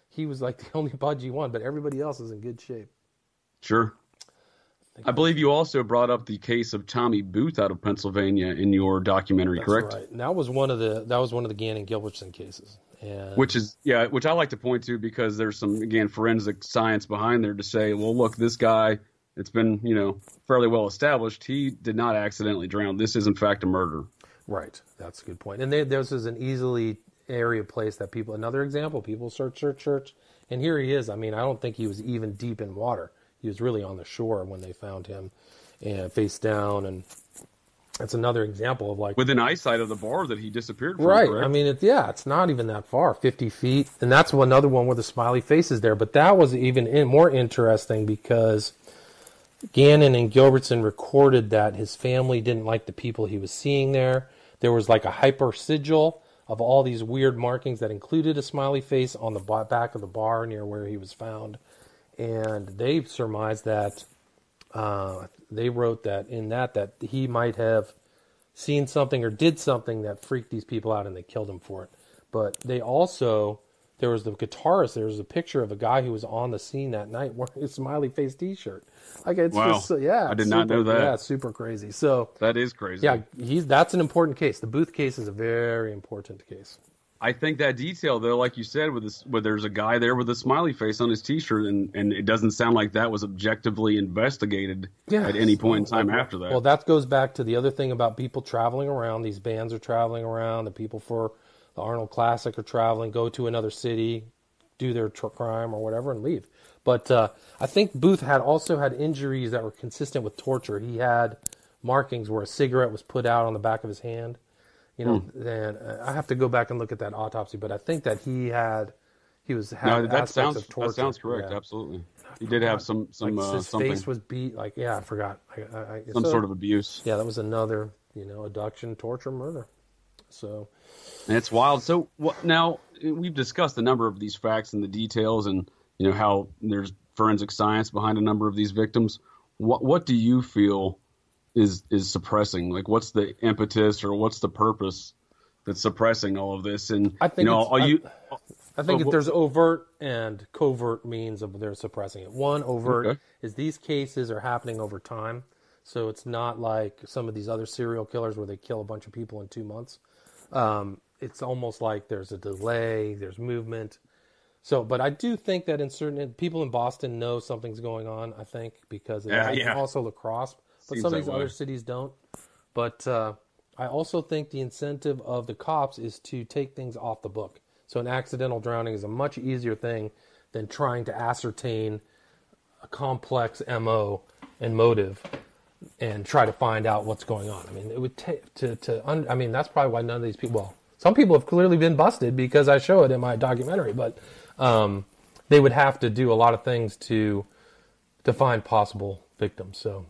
[SPEAKER 2] He was like the only pudgy one, but everybody else is in good shape.
[SPEAKER 1] Sure. I believe you also brought up the case of Tommy Booth out of Pennsylvania in your documentary, correct?
[SPEAKER 2] Right. And that was one of the Gannon Gilbertson cases. And
[SPEAKER 1] which I like to point to because there's some, again, forensic science behind there to say, well, look, this guy, it's been, you know, fairly well established. He did not accidentally drown. This is in fact a murder. Right.
[SPEAKER 2] That's a good point. And this is an easily area place that people, another example, people search, and here he is. I mean, I don't think he was even deep in water. He was really on the shore when they found him, and face down, and that's another example of like
[SPEAKER 1] within eyesight of the bar that he disappeared from.
[SPEAKER 2] Right.
[SPEAKER 1] Correct?
[SPEAKER 2] I mean, it's not even that far, 50 feet, and that's another one where the smiley face is there. But that was even more interesting because Gannon and Gilbertson recorded that his family didn't like the people he was seeing there. There was like a hyper sigil of all these weird markings that included a smiley face on the back of the bar near where he was found. And they surmised that, they wrote that that he might have seen something or did something that freaked these people out and they killed him for it. But they also, there was the guitarist, there was a picture of a guy who was on the scene that night wearing a smiley face t-shirt. Like it's just,
[SPEAKER 1] I did not know that.
[SPEAKER 2] Yeah, it's super crazy. So
[SPEAKER 1] that is crazy.
[SPEAKER 2] Yeah, that's an important case. The Booth case is a very important case.
[SPEAKER 1] I think that detail, though, like you said, where there's a guy there with a smiley face on his T-shirt, and it doesn't sound like that was objectively investigated at any point in time after that.
[SPEAKER 2] Well, that goes back to the other thing about people traveling around. These bands are traveling around. The people for the Arnold Classic are traveling, go to another city, do their crime or whatever, and leave. But I think Booth also had injuries that were consistent with torture. He had markings where a cigarette was put out on the back of his hand. You know, and I have to go back and look at that autopsy, but I think that he had aspects of torture.
[SPEAKER 1] That sounds correct. Yeah. Absolutely, he did have some
[SPEAKER 2] like his
[SPEAKER 1] something.
[SPEAKER 2] face was beat. Like I forgot.
[SPEAKER 1] Some sort of abuse.
[SPEAKER 2] Yeah, that was another abduction, torture, murder. So,
[SPEAKER 1] and it's wild. So now we've discussed a number of these facts and the details, and how there's forensic science behind a number of these victims. What do you feel is suppressing? Like, what's the impetus or what's the purpose that's suppressing all of this? And
[SPEAKER 2] I think I think there's overt and covert means of they're suppressing it. One, overt is these cases are happening over time, so it's not like some of these other serial killers where they kill a bunch of people in 2 months. It's almost like there's a delay, there's movement. So, but I do think that in certain people in Boston know something's going on. I think because also lacrosse. But some of these other cities don't. But I also think the incentive of the cops is to take things off the book. So an accidental drowning is a much easier thing than trying to ascertain a complex MO and motive and try to find out what's going on. I mean, it would take I mean, that's probably why none of these people, well, some people have clearly been busted because I show it in my documentary, but they would have to do a lot of things to find possible victims. So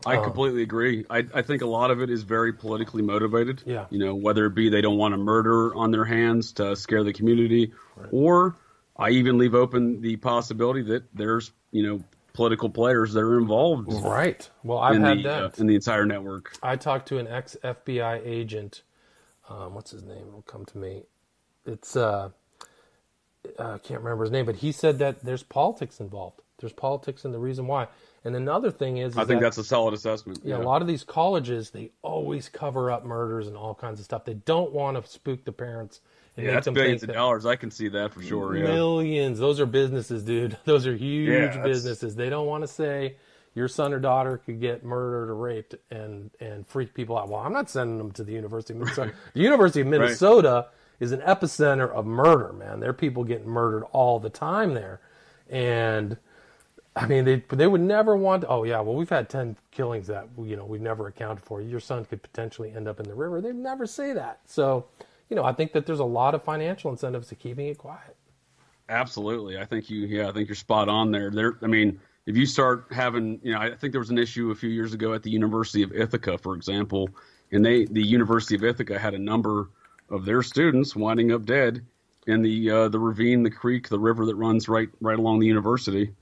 [SPEAKER 1] I completely agree. I think a lot of it is very politically motivated.
[SPEAKER 2] Yeah.
[SPEAKER 1] Whether it be they don't want a murder on their hands to scare the community, or I even leave open the possibility that there's, political players that are involved.
[SPEAKER 2] Right. Well, I've had that.
[SPEAKER 1] In the entire network.
[SPEAKER 2] I talked to an ex-FBI agent. What's his name? It'll come to me. It's, I can't remember his name, but he said that there's politics involved. There's politics and the reason why. And another thing is
[SPEAKER 1] I think that's a solid assessment.
[SPEAKER 2] Yeah, a lot of these colleges, they always cover up murders and all kinds of stuff. They don't want to spook the parents and make
[SPEAKER 1] that's
[SPEAKER 2] them
[SPEAKER 1] billions
[SPEAKER 2] think
[SPEAKER 1] of dollars. I can see that for sure. Yeah.
[SPEAKER 2] Millions. Those are businesses, dude. Those are huge businesses. They don't want to say your son or daughter could get murdered or raped and freak people out. Well, I'm not sending them to the University of Minnesota. The University of Minnesota is an epicenter of murder, man. There are people getting murdered all the time there. And I mean, they would never want. Oh yeah, well we've had 10 killings that we've never accounted for. Your son could potentially end up in the river. They'd never say that. So, I think that there's a lot of financial incentives to keeping it quiet.
[SPEAKER 1] Absolutely, I think you're spot on there. I mean, if you start having, I think there was an issue a few years ago at the University of Ithaca, for example, and the University of Ithaca had a number of their students winding up dead in the ravine, the creek, the river that runs right along the university.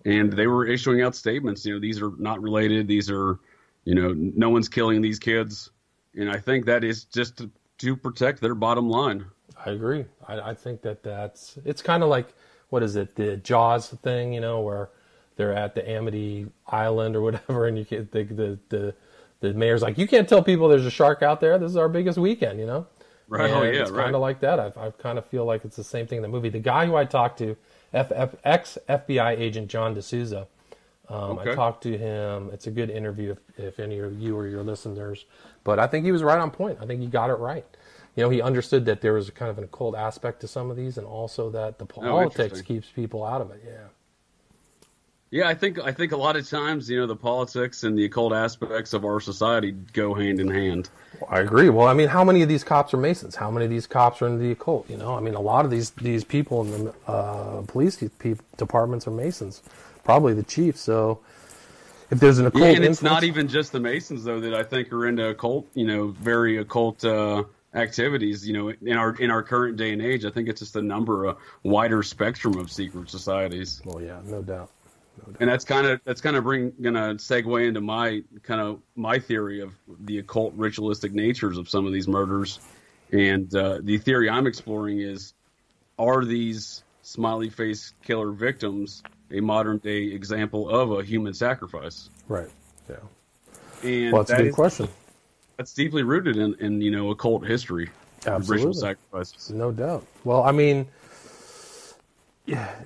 [SPEAKER 1] And they were issuing out statements, these are not related. These are, no one's killing these kids. And I think that is just to protect their bottom line.
[SPEAKER 2] I agree. I think it's kind of like, what is it, the Jaws thing, where they're at the Amity Island or whatever, and you can't think the mayor's like, you can't tell people there's a shark out there. This is our biggest weekend,
[SPEAKER 1] Right.
[SPEAKER 2] And it's kind of like that. I kind of feel like it's the same thing in the movie. The guy who I talked to, ex-FBI agent John D'Souza. I talked to him. It's a good interview if any of you or your listeners. But I think he was right on point. I think he got it right. He understood that there was kind of an occult aspect to some of these, and also that the politics keeps people out of it. Yeah.
[SPEAKER 1] Yeah, I think a lot of times, the politics and the occult aspects of our society go hand in hand.
[SPEAKER 2] I agree. Well, I mean, how many of these cops are Masons? How many of these cops are in the occult? I mean, a lot of these people in the police departments are Masons, probably the chief. So if there's an occult
[SPEAKER 1] and it's not even just the Masons, though, that I think are into occult, very occult activities. In our current day and age, I think it's just a wider spectrum of secret societies.
[SPEAKER 2] Well, yeah, no doubt.
[SPEAKER 1] And that's kind of gonna segue into my theory of the occult ritualistic natures of some of these murders. And the theory I'm exploring is, are these smiley face killer victims a modern day example of a human sacrifice?
[SPEAKER 2] Right. Yeah.
[SPEAKER 1] And
[SPEAKER 2] that's a good question.
[SPEAKER 1] That's deeply rooted in occult history.
[SPEAKER 2] Absolutely.
[SPEAKER 1] Ritual sacrifices.
[SPEAKER 2] No doubt. Well, I mean,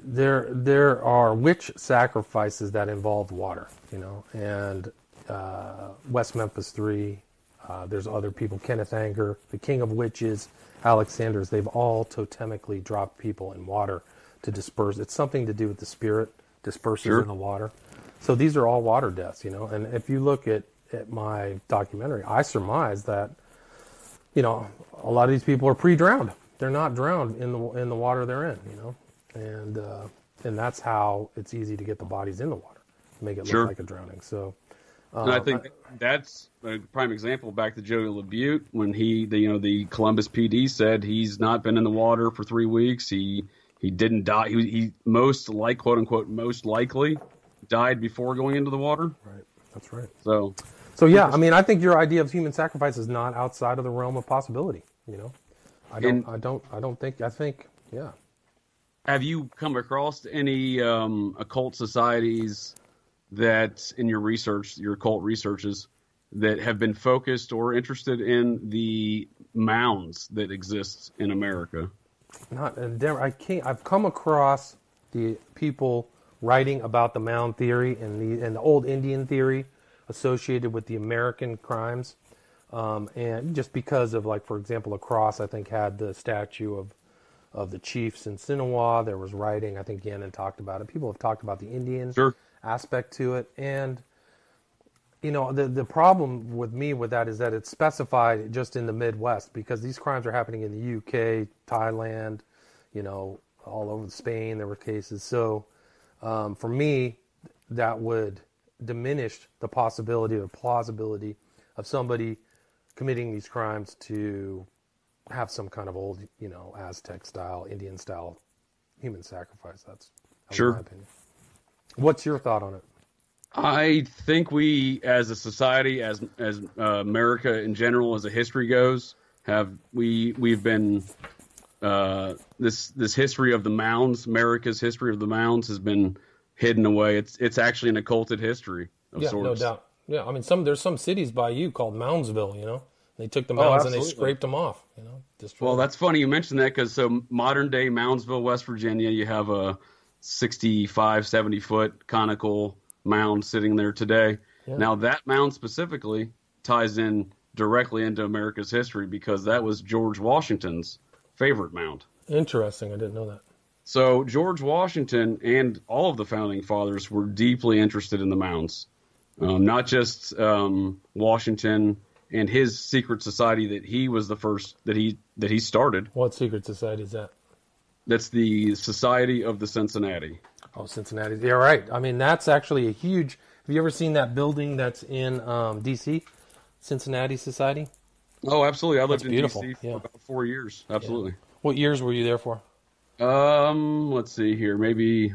[SPEAKER 2] there are witch sacrifices that involve water, and West Memphis 3, there's other people, Kenneth Anger, the king of witches, Alexander's, they've all totemically dropped people in water to disperse. It's something to do with the spirit disperses in the water. So these are all water deaths, and if you look at my documentary, I surmise that, a lot of these people are pre-drowned. They're not drowned in the water they're in, and that's how it's easy to get the bodies in the water, make it look like a drowning. So,
[SPEAKER 1] and I think that's a prime example. Back to Joey LaBute, when the Columbus PD said he's not been in the water for 3 weeks. He didn't die. He quote unquote most likely died before going into the water.
[SPEAKER 2] Right. That's right.
[SPEAKER 1] So
[SPEAKER 2] yeah, I mean, I think your idea of human sacrifice is not outside of the realm of possibility. I think, yeah.
[SPEAKER 1] Have you come across any occult societies that, in your research, your occult researches, that have been focused or interested in the mounds that exist in America?
[SPEAKER 2] Not in Denver. I've come across the people writing about the mound theory and the old Indian theory associated with the American crimes, and just because of, like, for example, a cross, I think, had the statue of the chiefs in Sinawa. There was writing. I think Gannon talked about it. People have talked about the Indian aspect to it. And, the problem with me with that is that it's specified just in the Midwest, because these crimes are happening in the UK, Thailand, all over Spain. There were cases. So for me, that would diminish the possibility or plausibility of somebody committing these crimes to have some kind of old, Aztec style, Indian style human sacrifice. That's my opinion. What's your thought on it?
[SPEAKER 1] I think we, as a society, as America in general, as a history goes, we've been this history of the mounds. America's history of the mounds has been hidden away. It's actually an occulted history of
[SPEAKER 2] Yeah,
[SPEAKER 1] sorts.
[SPEAKER 2] no doubt. Yeah, I mean, there's some cities by you called Moundsville. They took the
[SPEAKER 1] Oh,
[SPEAKER 2] mounds and they
[SPEAKER 1] absolutely.
[SPEAKER 2] scraped them off.
[SPEAKER 1] Well, that's funny you mentioned that because so modern day Moundsville, West Virginia, you have a 65, 70 foot conical mound sitting there today.
[SPEAKER 2] Yeah.
[SPEAKER 1] Now that mound specifically ties in directly into America's history because that was George Washington's favorite mound.
[SPEAKER 2] Interesting. I didn't know that.
[SPEAKER 1] So George Washington and all of the founding fathers were deeply interested in the mounds. Not just Washington and his secret society that he was the first that he started.
[SPEAKER 2] What secret society is that?
[SPEAKER 1] That's the Society of the Cincinnati.
[SPEAKER 2] Oh, Cincinnati. You're right. I mean, that's actually a huge. Have you ever seen that building that's in D.C., Cincinnati Society?
[SPEAKER 1] Oh, absolutely. I lived in
[SPEAKER 2] beautiful.
[SPEAKER 1] D.C. for
[SPEAKER 2] Yeah.
[SPEAKER 1] about 4 years. Absolutely.
[SPEAKER 2] Yeah. What years were you there for?
[SPEAKER 1] Let's see here. Maybe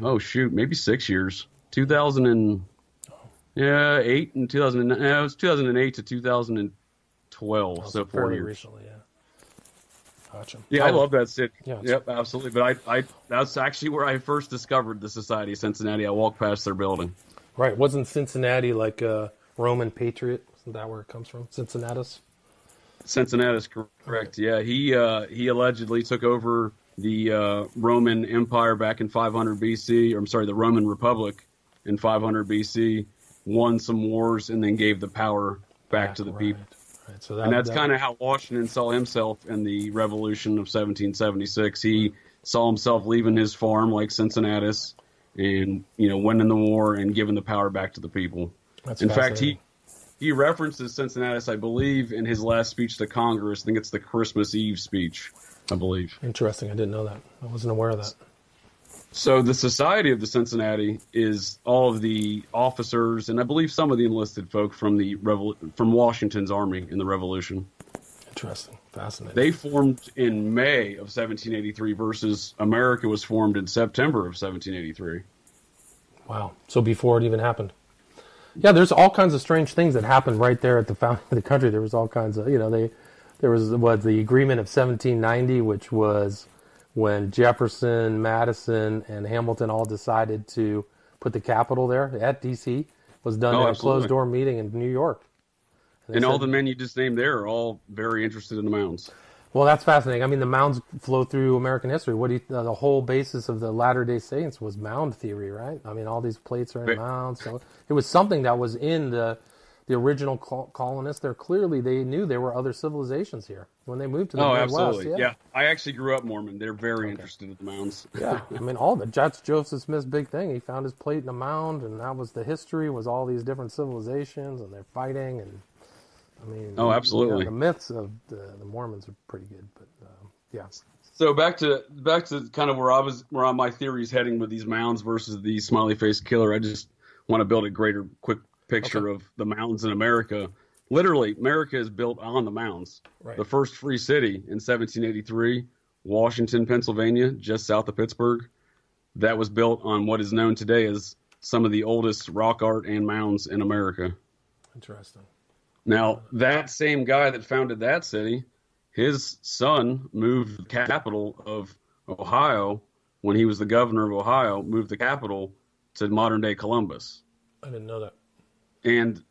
[SPEAKER 1] 6 years. 2008 and 2009. No, it was 2008 to 2012. So 4
[SPEAKER 2] fairly
[SPEAKER 1] years.
[SPEAKER 2] Recently, yeah. Gotcha.
[SPEAKER 1] Yeah, I love that city.
[SPEAKER 2] Yeah,
[SPEAKER 1] Yep, absolutely. But I that's actually where I first discovered the Society of Cincinnati. I walked past their building.
[SPEAKER 2] Right. Wasn't Cincinnati like a Roman patriot? Isn't that where it comes from? Cincinnatus?
[SPEAKER 1] Cincinnatus, correct. Yeah, he allegedly took over the Roman Empire back in 500 BC, or I'm sorry, the Roman Republic in 500 BC, won some wars, and then gave the power back to the people.
[SPEAKER 2] Right. So
[SPEAKER 1] And that's kind of how Washington saw himself in the Revolution of 1776. He saw himself leaving his farm like Cincinnatus and, winning the war and giving the power back to the people.
[SPEAKER 2] That's
[SPEAKER 1] in fact,
[SPEAKER 2] fascinating.
[SPEAKER 1] he references Cincinnatus, I believe, in his last speech to Congress. I think it's the Christmas Eve speech, I believe.
[SPEAKER 2] Interesting. I didn't know that. I wasn't aware of that.
[SPEAKER 1] So the Society of the Cincinnati is all of the officers and I believe some of the enlisted folk from from Washington's army in the Revolution.
[SPEAKER 2] Interesting. Fascinating.
[SPEAKER 1] They formed in May of 1783 versus America was formed in September of 1783.
[SPEAKER 2] Wow. So before it even happened. Yeah, there's all kinds of strange things that happened right there at the founding of the country. There was all kinds of, there was the agreement of 1790, which was when Jefferson, Madison, and Hamilton all decided to put the capital there at D.C. was done at a closed-door meeting in New York.
[SPEAKER 1] And all the men you just named there are all very interested in the mounds.
[SPEAKER 2] Well, that's fascinating. I mean, the mounds flow through American history. The whole basis of the Latter-day Saints was mound theory, right? I mean, all these plates are in mounds. So it was something that was in the original colonists. Clearly, they knew there were other civilizations here when they moved to the Midwest.
[SPEAKER 1] Absolutely. Yeah. I actually grew up Mormon. They're very interested in the mounds.
[SPEAKER 2] Yeah, I mean, that's Joseph Smith's big thing. He found his plate in a mound, and that was the history. Was all these different civilizations, and they're fighting, and I mean,
[SPEAKER 1] absolutely.
[SPEAKER 2] The myths of the Mormons are pretty good, but yeah.
[SPEAKER 1] So back to kind of where my theory is heading with these mounds versus the smiley face killer. I just want to build a quick picture of the mounds in America. Literally, America is built on the mounds.
[SPEAKER 2] Right.
[SPEAKER 1] The first free city in 1783, Washington, Pennsylvania, just south of Pittsburgh, that was built on what is known today as some of the oldest rock art and mounds in America.
[SPEAKER 2] Interesting.
[SPEAKER 1] Now, that same guy that founded that city, his son moved the capital of Ohio when he was the governor of Ohio, moved the capital to modern-day Columbus.
[SPEAKER 2] I didn't know that.
[SPEAKER 1] And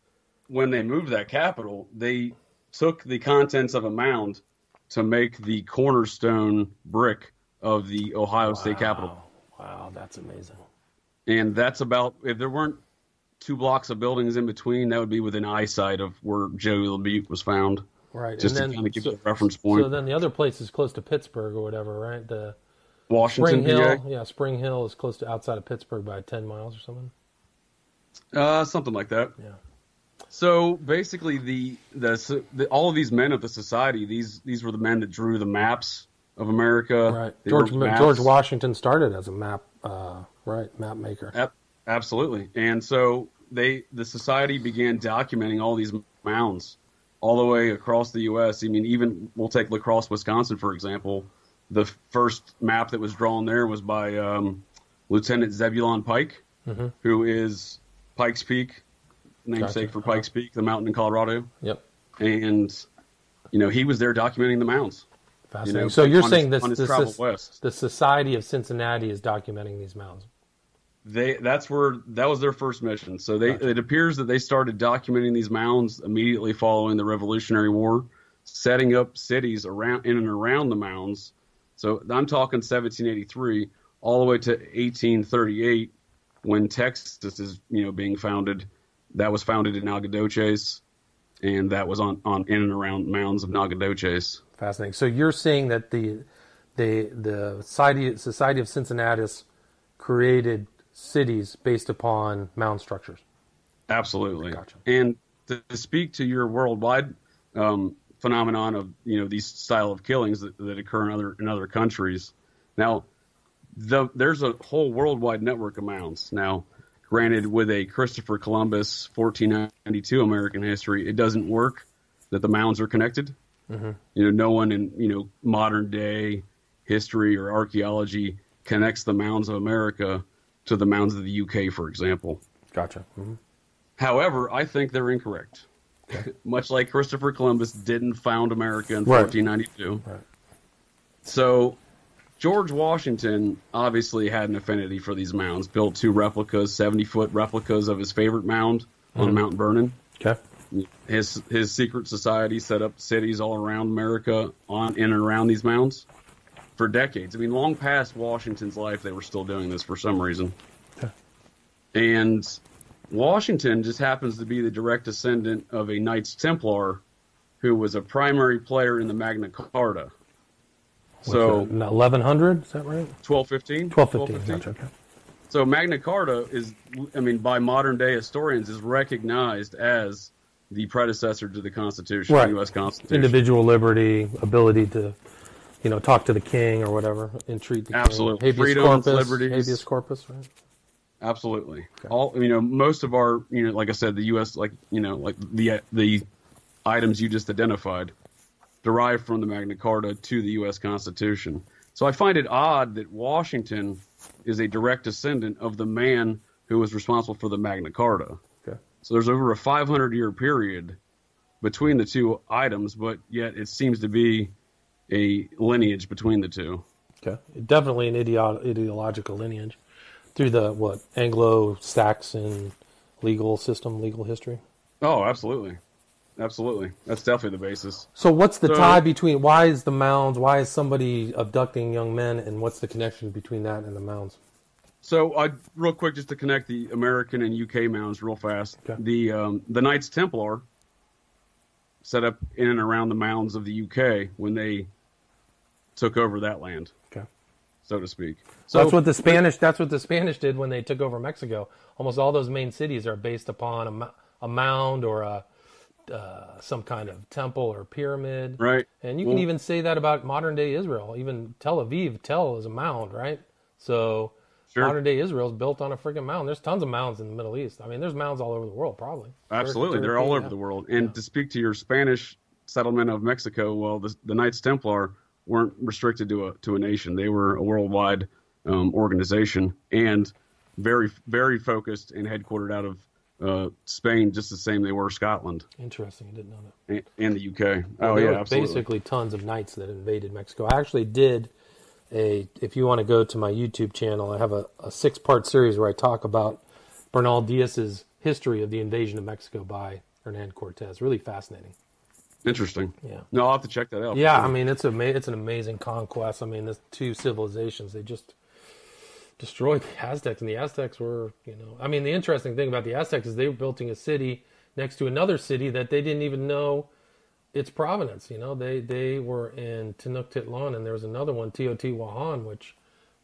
[SPEAKER 1] when they moved that capital, they took the contents of a mound to make the cornerstone brick of the Ohio State Capitol.
[SPEAKER 2] Wow, that's amazing.
[SPEAKER 1] And that's about, if there weren't 2 blocks of buildings in between, that would be within eyesight of where Joey LaBute was found.
[SPEAKER 2] Right.
[SPEAKER 1] Just to kind of give you a reference point.
[SPEAKER 2] So then the other place is close to Pittsburgh or whatever, right? The
[SPEAKER 1] Washington,
[SPEAKER 2] Spring Hill.
[SPEAKER 1] PA?
[SPEAKER 2] Yeah, Spring Hill is close to outside of Pittsburgh by 10 miles or something.
[SPEAKER 1] Something like that.
[SPEAKER 2] Yeah.
[SPEAKER 1] So basically, all of these men of the society, these were the men that drew the maps of America.
[SPEAKER 2] Right.
[SPEAKER 1] They
[SPEAKER 2] George Washington started as a map maker.
[SPEAKER 1] Absolutely. And so the society began documenting all these mounds all the way across the U.S. I mean, even we'll take La Crosse, Wisconsin, for example. The first map that was drawn there was by Lieutenant Zebulon Pike, who is Pikes Peak, namesake for Pikes Peak, the mountain in Colorado.
[SPEAKER 2] Yep.
[SPEAKER 1] And, he was there documenting the mounds.
[SPEAKER 2] Fascinating. So you're saying
[SPEAKER 1] the Society of Cincinnati that was their first mission. So
[SPEAKER 2] Gotcha.
[SPEAKER 1] it appears that they started documenting these mounds immediately following the Revolutionary War, setting up cities around in and around the mounds. So I'm talking 1783 all the way to 1838 when Texas is being founded. That was founded in Nacogdoches, and that was on in and around mounds of Nacogdoches.
[SPEAKER 2] Fascinating. So you're saying that the Society of Cincinnatus created cities based upon mound structures.
[SPEAKER 1] Absolutely.
[SPEAKER 2] Gotcha.
[SPEAKER 1] And to speak to your worldwide phenomenon of these style of killings that occur in other countries. Now, there's a whole worldwide network of mounds. Now, granted, with a Christopher Columbus 1492 American history, it doesn't work that the mounds are connected. Mm-hmm. No one in modern day history or archaeology connects the mounds of America to the mounds of the UK, for example.
[SPEAKER 2] Gotcha. Mm-hmm.
[SPEAKER 1] However, I think they're incorrect. Much like Christopher Columbus didn't found America in 1492. Right. So George Washington obviously had an affinity for these mounds, built 2 replicas, 70-foot replicas of his favorite mound on Mount Vernon.
[SPEAKER 2] Okay.
[SPEAKER 1] His secret society set up cities all around America in and around these mounds for decades. I mean, long past Washington's life, they were still doing this for some reason. Okay. And Washington just happens to be the direct descendant of a Knights Templar who was a primary player in the Magna Carta. So
[SPEAKER 2] 1100, is that right?
[SPEAKER 1] 1215?
[SPEAKER 2] 1215, gotcha, okay.
[SPEAKER 1] So Magna Carta is, by modern day historians, is recognized as the predecessor to the Constitution,
[SPEAKER 2] right.
[SPEAKER 1] The U.S. Constitution.
[SPEAKER 2] Individual liberty, ability to, talk to the king or whatever, entreat the
[SPEAKER 1] Absolutely.
[SPEAKER 2] king. Freedoms, habeas corpus, right?
[SPEAKER 1] Absolutely. Okay. All most of our, like I said, the U.S. like the items you just identified derived from the Magna Carta to the U.S. Constitution. So I find it odd that Washington is a direct descendant of the man who was responsible for the Magna Carta.
[SPEAKER 2] Okay. So
[SPEAKER 1] there's over a 500-year period between the two items, but yet it seems to be a lineage between the two.
[SPEAKER 2] Okay. Definitely an ideological lineage through the, Anglo-Saxon legal system, legal history?
[SPEAKER 1] Oh, absolutely. Absolutely. That's definitely the basis.
[SPEAKER 2] So what's the tie between, why is the mounds, why is somebody abducting young men, and what's the connection between that and the mounds?
[SPEAKER 1] So real quick, just to connect the American and UK mounds real fast. Okay. The Knights Templar set up in and around the mounds of the UK when they took over that land. Okay. So to speak. So
[SPEAKER 2] that's what the Spanish did when they took over Mexico. Almost all those main cities are based upon a mound or some kind of temple or pyramid.
[SPEAKER 1] Right.
[SPEAKER 2] And you can even say that about modern day Israel. Even Tel Aviv, Tel is a mound, right? So modern day Israel is built on a freaking mound. There's tons of mounds in the Middle East. I mean, there's mounds all over the world, probably.
[SPEAKER 1] Absolutely. They're all over the world. And to speak to your Spanish settlement of Mexico, well, the Knights Templar weren't restricted to a nation. They were a worldwide organization and very, very focused and headquartered out of Spain, just the same they were Scotland.
[SPEAKER 2] Interesting, I didn't know that.
[SPEAKER 1] And the UK.
[SPEAKER 2] Absolutely. Basically tons of knights that invaded Mexico. I actually did if you want to go to my YouTube channel, I have a 6-part series where I talk about Bernal Diaz's history of the invasion of Mexico by Hernan Cortez. Really fascinating.
[SPEAKER 1] Interesting.
[SPEAKER 2] Yeah.
[SPEAKER 1] No, I'll have to check that out.
[SPEAKER 2] Yeah, I mean, it's an amazing conquest. I mean, the two civilizations, they just destroyed the Aztecs, and the Aztecs were, I mean, the interesting thing about the Aztecs is they were building a city next to another city that they didn't even know its provenance. They were in Tenochtitlan, and there was another one, Teotihuacan, which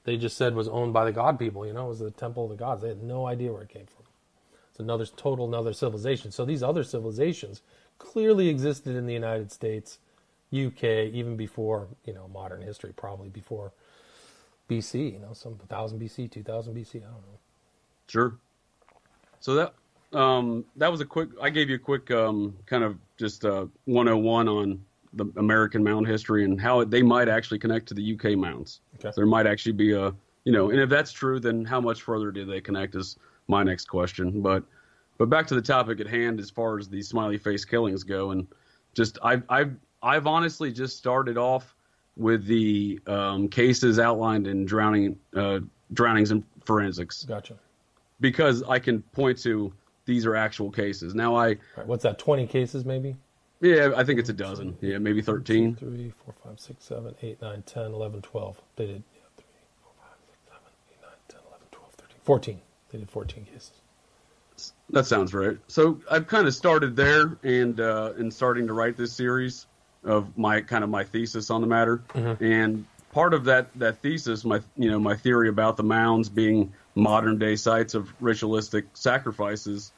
[SPEAKER 2] they just said was owned by the god people. It was the temple of the gods. They had no idea where it came from. It's another civilization. So these other civilizations clearly existed in the United States, UK, even before, modern history, probably before BC, some 1000 BC, 2000 BC, I don't know.
[SPEAKER 1] Sure. So that was I gave you a quick kind of just 101 on the American mound history and how they might actually connect to the UK mounds. Okay. So there might actually be and if that's true, then how much further do they connect is my next question. But back to the topic at hand, as far as the smiley face killings go, and just I've honestly just started off with the cases outlined in drownings and forensics.
[SPEAKER 2] Gotcha.
[SPEAKER 1] because I can point to these are actual cases. Now
[SPEAKER 2] Right, what's that? 20 cases, maybe?
[SPEAKER 1] Yeah, I think it's a dozen. Yeah, maybe 13.
[SPEAKER 2] 3, 4, 5, 6, 7, 8, 9, 10, 11, 12. They did 3, 4, 5, 6, 7, 8, 9, 10, 11, 12, 13, 14. They did 14 cases.
[SPEAKER 1] That sounds right. So I've kind of started there, and starting to write this series of my thesis on the matter.
[SPEAKER 2] Mm-hmm.
[SPEAKER 1] And part of that thesis, my theory about the mounds being modern day sites of ritualistic sacrifices.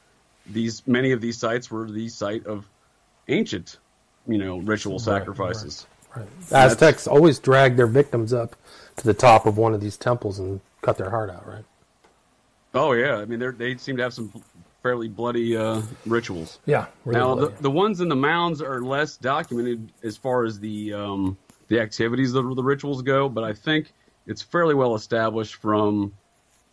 [SPEAKER 1] Many of these sites were the site of ancient, ritual sacrifices.
[SPEAKER 2] Right. Aztecs always dragged their victims up to the top of one of these temples and cut their heart out, right?
[SPEAKER 1] Oh yeah, I mean they seem to have some fairly bloody rituals.
[SPEAKER 2] Yeah. Really
[SPEAKER 1] now
[SPEAKER 2] bloody.
[SPEAKER 1] the ones in the mounds are less documented as far as the activities of the rituals go, but I think it's fairly well established from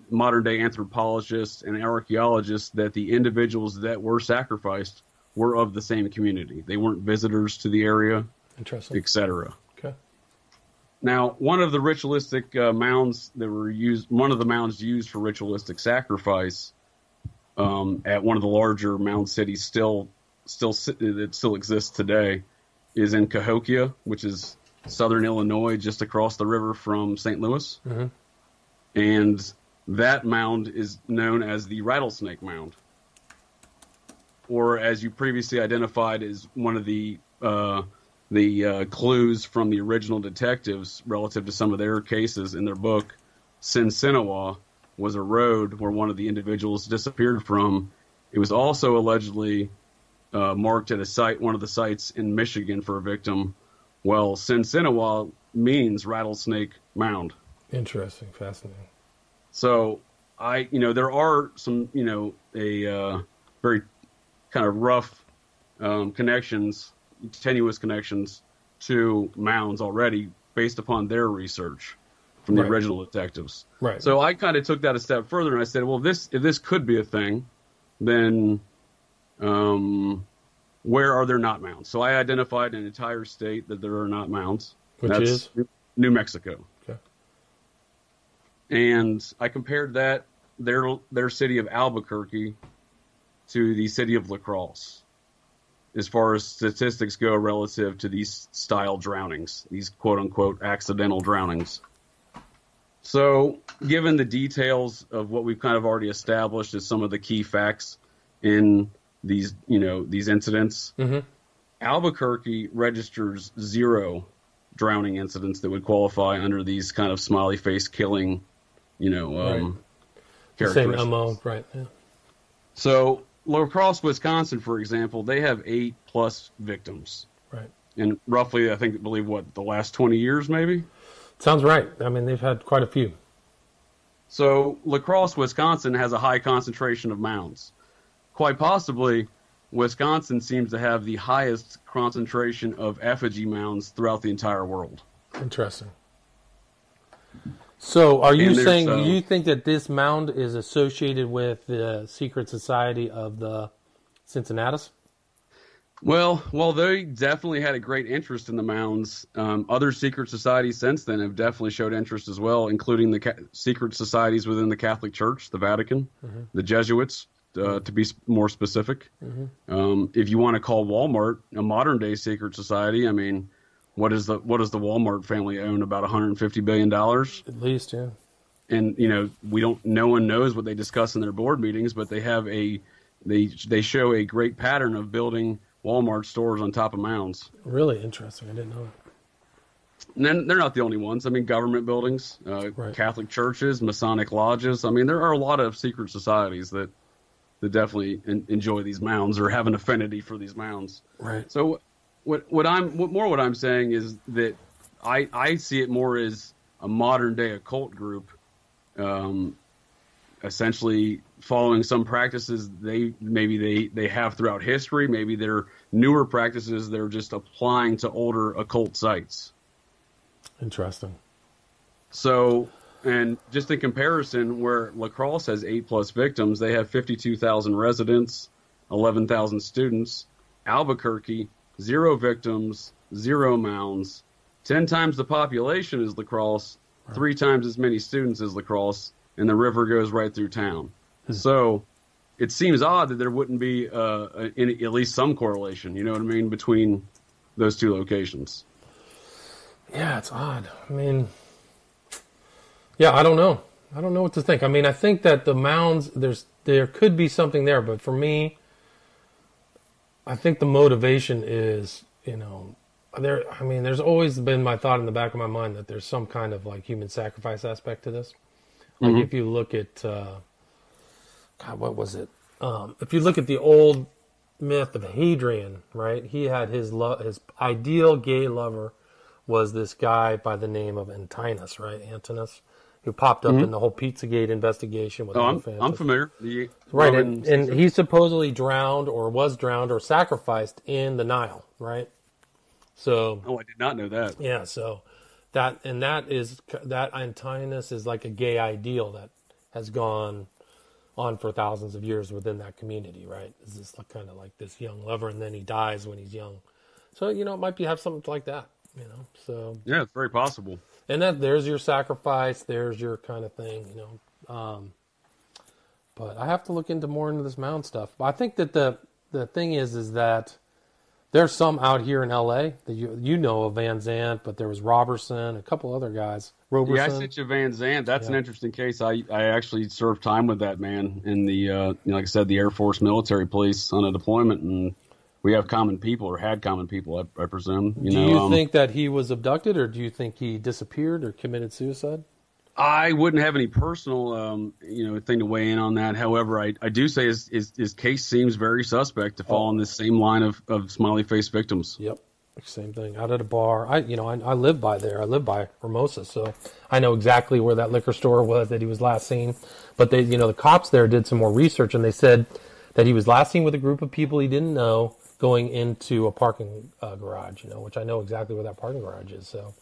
[SPEAKER 1] modern day anthropologists and archaeologists that the individuals that were sacrificed were of the same community. They weren't visitors to the area,
[SPEAKER 2] Interesting.
[SPEAKER 1] etc.
[SPEAKER 2] Okay.
[SPEAKER 1] Now, one of the ritualistic mounds that were used, one of the mounds used for ritualistic sacrifice at one of the larger mound cities that still exists today is in Cahokia, which is southern Illinois, just across the river from St. Louis.
[SPEAKER 2] Mm-hmm.
[SPEAKER 1] And that mound is known as the Rattlesnake Mound, or as you previously identified as one of the clues from the original detectives relative to some of their cases in their book. Sinsinawa was a road where one of the individuals disappeared from. It was also allegedly marked at one of the sites in Michigan for a victim. Well, Sinsinawa means Rattlesnake Mound.
[SPEAKER 2] Interesting, fascinating.
[SPEAKER 1] So there are some, very kind of rough connections, tenuous connections to mounds already based upon their research from the original detectives.
[SPEAKER 2] Right.
[SPEAKER 1] So I kind of took that a step further and I said, well, if this could be a thing, then where are there not mounds? So I identified an entire state that there are not mounds.
[SPEAKER 2] Which is?
[SPEAKER 1] New Mexico.
[SPEAKER 2] Okay.
[SPEAKER 1] And I compared their city of Albuquerque to the city of La Crosse as far as statistics go relative to these style drownings, these quote-unquote accidental drownings. So given the details of what we've kind of already established as some of the key facts in these incidents,
[SPEAKER 2] mm-hmm.
[SPEAKER 1] Albuquerque registers 0 drowning incidents that would qualify under these kind of smiley face killing, characteristics.
[SPEAKER 2] Same MO, right? Yeah.
[SPEAKER 1] So La Crosse, Wisconsin, for example, they have 8+ victims.
[SPEAKER 2] Right.
[SPEAKER 1] And roughly, the last 20 years, maybe?
[SPEAKER 2] Sounds right. I mean, they've had quite a few.
[SPEAKER 1] So La Crosse, Wisconsin has a high concentration of mounds. Quite possibly, Wisconsin seems to have the highest concentration of effigy mounds throughout the entire world.
[SPEAKER 2] Interesting. So are you saying you think that this mound is associated with the secret society of the Cincinnatus?
[SPEAKER 1] Well, while they definitely had a great interest in the mounds, other secret societies since then have definitely showed interest as well, including the secret societies within the Catholic Church, the Vatican,
[SPEAKER 2] mm-hmm.
[SPEAKER 1] the Jesuits, to be more specific.
[SPEAKER 2] Mm-hmm.
[SPEAKER 1] If you want to call Walmart a modern day secret society, I mean, what does the Walmart family own? About $150 billion?
[SPEAKER 2] At least, yeah.
[SPEAKER 1] And no one knows what they discuss in their board meetings, but they have they show a great pattern of building Walmart stores on top of mounds.
[SPEAKER 2] Really interesting. I didn't know that.
[SPEAKER 1] And then they're not the only ones. I mean, government buildings,
[SPEAKER 2] right.
[SPEAKER 1] Catholic churches, Masonic lodges. I mean, there are a lot of secret societies that definitely enjoy these mounds or have an affinity for these mounds.
[SPEAKER 2] Right.
[SPEAKER 1] So what I'm saying is that I see it more as a modern day occult group, essentially following some practices they have throughout history. Maybe they're newer practices they're just applying to older occult sites.
[SPEAKER 2] Interesting.
[SPEAKER 1] So, and just in comparison, where La Crosse has 8+ victims, they have 52,000 residents, 11,000 students. Albuquerque, 0 victims, 0 mounds, 10 times the population as La Crosse, 3 times as many students as La Crosse, and the river goes right through town. So it seems odd that there wouldn't be at least some correlation, you know what I mean, between those two locations.
[SPEAKER 2] Yeah, it's odd. I mean, yeah, I don't know. I don't know what to think. I mean, I think that the mounds, there could be something there, but for me, I think the motivation is, there's always been my thought in the back of my mind that there's some kind of like human sacrifice aspect to this. Like if you look at, God, what was it? If you look at the old myth of Hadrian, right? He had his ideal gay lover was this guy by the name of Antinous, right? Antinous, who popped up in the whole Pizzagate investigation. With
[SPEAKER 1] I'm familiar.
[SPEAKER 2] Right, and he supposedly drowned or was drowned or sacrificed in the Nile, right? So,
[SPEAKER 1] I did not know that.
[SPEAKER 2] Yeah, so that Antinous is like a gay ideal that has gone on for thousands of years within that community, right? Is this kind of like this young lover, and then he dies when he's young. So, it might have something like that, So
[SPEAKER 1] yeah, it's very possible.
[SPEAKER 2] And there's your sacrifice, there's your kind of thing, But I have to look more into this mound stuff. But I think that the thing is that there's some out here in L.A. that you know of Van Zandt, but there was Roberson, a couple other guys. Roberson.
[SPEAKER 1] Yeah, I sent you Van Zandt. That's an interesting case. I actually served time with that man in the, like I said, the Air Force Military Police on a deployment, and we have common people, or had common people, I presume.
[SPEAKER 2] Do you think that he was abducted, or do you think he disappeared or committed suicide?
[SPEAKER 1] I wouldn't have any personal, thing to weigh in on that. However, I do say his case seems very suspect to fall in this same line of smiley face victims.
[SPEAKER 2] Yep, same thing. Out at a bar, I live by there. I live by Hermosa, so I know exactly where that liquor store was that he was last seen. But they, the cops there did some more research, and they said that he was last seen with a group of people he didn't know going into a parking garage. Which I know exactly where that parking garage is. So.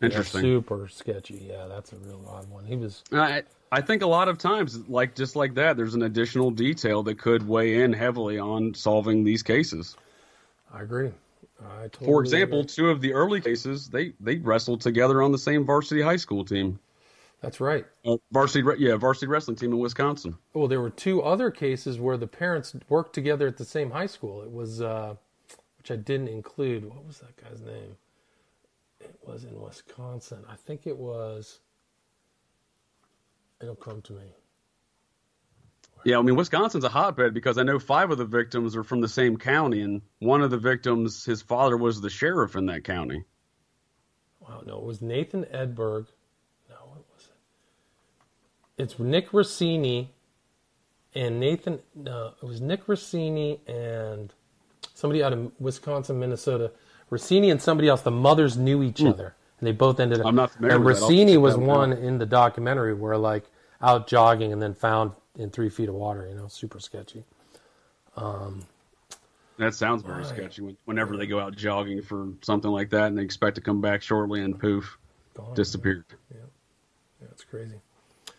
[SPEAKER 1] Interesting.
[SPEAKER 2] Super sketchy. Yeah, that's a real odd one. He was.
[SPEAKER 1] I think a lot of times, just like that, there's an additional detail that could weigh in heavily on solving these cases.
[SPEAKER 2] I agree.
[SPEAKER 1] For example, two of the early cases, they wrestled together on the same varsity high school team.
[SPEAKER 2] That's right.
[SPEAKER 1] Varsity wrestling team in Wisconsin.
[SPEAKER 2] Well, there were two other cases where the parents worked together at the same high school. It was, which I didn't include. What was that guy's name? It was in Wisconsin. I think it was. It'll come to me.
[SPEAKER 1] Yeah, Wisconsin's a hotbed because I know 5 of the victims are from the same county, and one of the victims, his father was the sheriff in that county.
[SPEAKER 2] Wow, no, it was Nathan Edberg. No, what was it? It's Nick Rossini and Nathan. No, it was Nick Rossini and somebody out of Wisconsin, Minnesota. Rossini and somebody else, the mothers knew each other, and they both ended up.
[SPEAKER 1] I'm not familiar
[SPEAKER 2] and
[SPEAKER 1] with that.
[SPEAKER 2] Rossini was one in the documentary where, out jogging and then found in 3 feet of water. Super sketchy.
[SPEAKER 1] That sounds very sketchy. Whenever they go out jogging for something like that, and they expect to come back shortly, and poof, disappeared.
[SPEAKER 2] Yeah, it's crazy.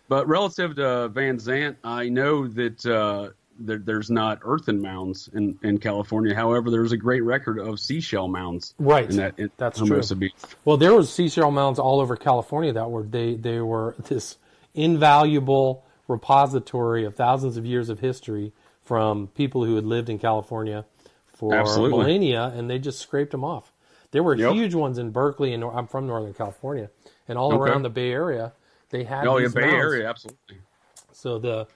[SPEAKER 1] But relative to Van Zandt, I know that. There's not earthen mounds in California. However, there's a great record of seashell mounds.
[SPEAKER 2] Right,
[SPEAKER 1] That's
[SPEAKER 2] Hermosa
[SPEAKER 1] true. Beach.
[SPEAKER 2] Well, there was seashell mounds all over California that were they were this invaluable repository of thousands of years of history from people who had lived in California for millennia, and they just scraped them off. There were huge ones in Berkeley, and I'm from Northern California, and all around the Bay Area, they had these
[SPEAKER 1] Bay
[SPEAKER 2] mounds.
[SPEAKER 1] Area, absolutely.
[SPEAKER 2] So the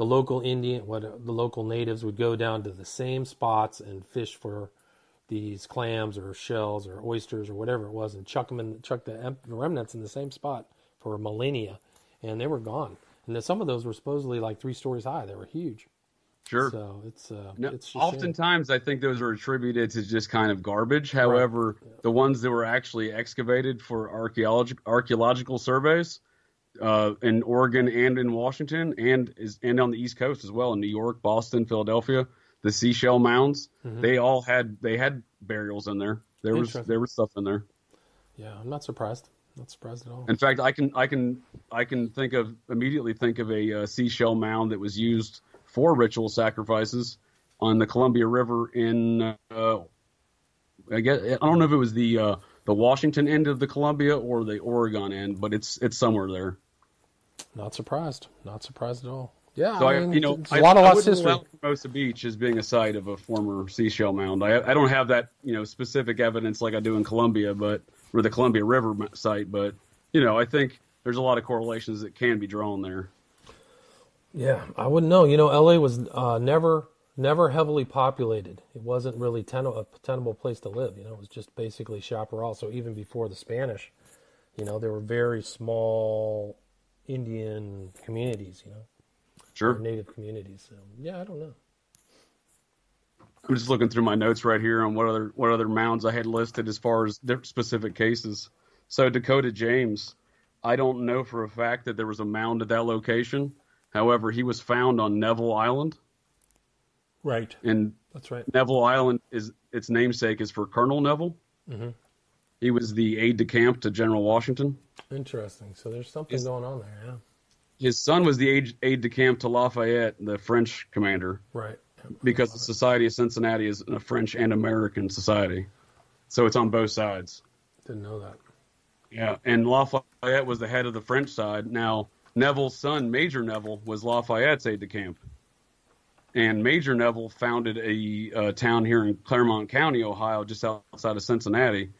[SPEAKER 2] local the local natives would go down to the same spots and fish for these clams or shells or oysters or whatever it was, and chuck the remnants in the same spot for millennia, and they were gone. And then some of those were supposedly 3 stories high. They were huge.
[SPEAKER 1] Sure.
[SPEAKER 2] So it's
[SPEAKER 1] oftentimes I think those are attributed to just kind of garbage. However, the ones that were actually excavated for archaeological surveys. In Oregon and in Washington and on the East Coast as well, in New York, Boston, Philadelphia, the seashell mounds, they had burials in there. There was stuff in there.
[SPEAKER 2] Yeah, I'm not surprised. Not surprised at all.
[SPEAKER 1] In fact, I can immediately think of a seashell mound that was used for ritual sacrifices on the Columbia River in I don't know if it was the Washington end of the Columbia or the Oregon end, but it's somewhere there.
[SPEAKER 2] Not surprised. Not surprised at all. Yeah,
[SPEAKER 1] So
[SPEAKER 2] I mean, it's a
[SPEAKER 1] I
[SPEAKER 2] lot of lost
[SPEAKER 1] wouldn't
[SPEAKER 2] history.
[SPEAKER 1] rule out Formosa Beach as being a site of a former seashell mound. I don't have that specific evidence like I do in Columbia, or the Columbia River site, but I think there's a lot of correlations that can be drawn there.
[SPEAKER 2] Yeah, I wouldn't know. LA was never heavily populated. It wasn't really a tenable place to live. It was just basically chaparral. So even before the Spanish, there were very small Indian communities,
[SPEAKER 1] Sure.
[SPEAKER 2] or native communities. So yeah, I don't know.
[SPEAKER 1] I'm just looking through my notes right here on what other mounds I had listed as far as their specific cases. So Dakota James, I don't know for a fact that there was a mound at that location. However, he was found on Neville Island.
[SPEAKER 2] Right.
[SPEAKER 1] And
[SPEAKER 2] that's right.
[SPEAKER 1] Neville Island its namesake is for Colonel Neville.
[SPEAKER 2] Mm-hmm.
[SPEAKER 1] He was the aide de camp to General Washington.
[SPEAKER 2] Interesting. So there's something going on there, yeah.
[SPEAKER 1] His son was the aide de camp to Lafayette, the French commander.
[SPEAKER 2] Right.
[SPEAKER 1] Because the Society of Cincinnati is a French and American society. So it's on both sides.
[SPEAKER 2] Didn't know that.
[SPEAKER 1] Yeah, and Lafayette was the head of the French side. Now, Neville's son, Major Neville, was Lafayette's aide de camp. And Major Neville founded a town here in Claremont County, Ohio, just outside of Cincinnati,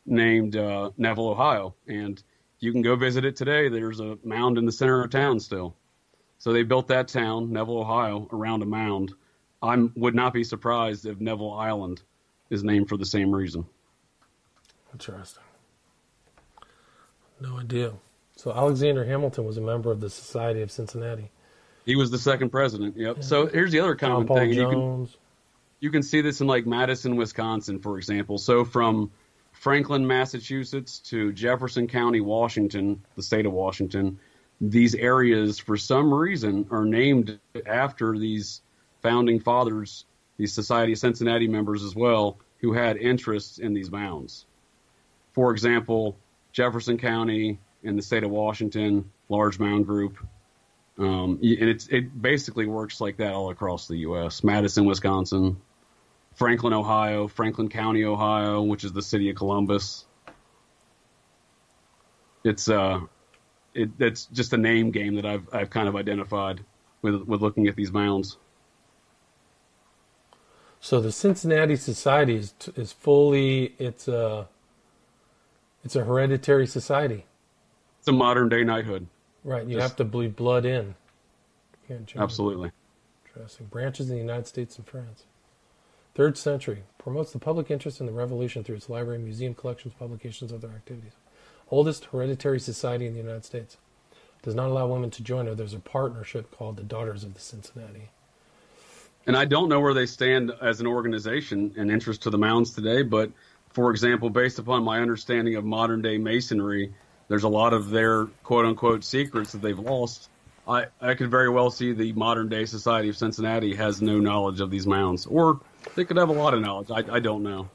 [SPEAKER 1] named Neville, Ohio. And you can go visit it today. There's a mound in the center of town still. So they built that town, Neville, Ohio, around a mound. I would not be surprised if Neville Island is named for the same reason.
[SPEAKER 2] Interesting. No idea. So Alexander Hamilton was a member of the Society of Cincinnati.
[SPEAKER 1] He was the second president. Yep. Yeah. So here's the other common
[SPEAKER 2] Paul
[SPEAKER 1] thing.
[SPEAKER 2] Jones.
[SPEAKER 1] You can see this in like Madison, Wisconsin, for example. So from Franklin, Massachusetts to Jefferson County, Washington, the state of Washington, these areas for some reason are named after these founding fathers, these Society of Cincinnati members as well, who had interests in these mounds. For example, Jefferson County in the state of Washington, large mound group. And it basically works like that all across the U.S. Madison, Wisconsin, Franklin, Ohio, Franklin County, Ohio, which is the city of Columbus. It's just a name game that I've kind of identified with looking at these mounds.
[SPEAKER 2] So the Cincinnati Society is fully it's a hereditary society.
[SPEAKER 1] It's a modern day knighthood.
[SPEAKER 2] Right, you have to bleed blood in.
[SPEAKER 1] Absolutely.
[SPEAKER 2] Interesting. Branches in the United States and France. 3rd century. Promotes the public interest in the Revolution through its library, museum collections, publications, other activities. Oldest hereditary society in the United States. Does not allow women to join her. There's a partnership called the Daughters of the Cincinnati.
[SPEAKER 1] And I don't know where they stand as an organization in interest to the mounds today, but, for example, based upon my understanding of modern-day masonry, there's a lot of their quote-unquote secrets that they've lost. I could very well see the modern-day Society of Cincinnati has no knowledge of these mounds. Or they could have a lot of knowledge. I don't know.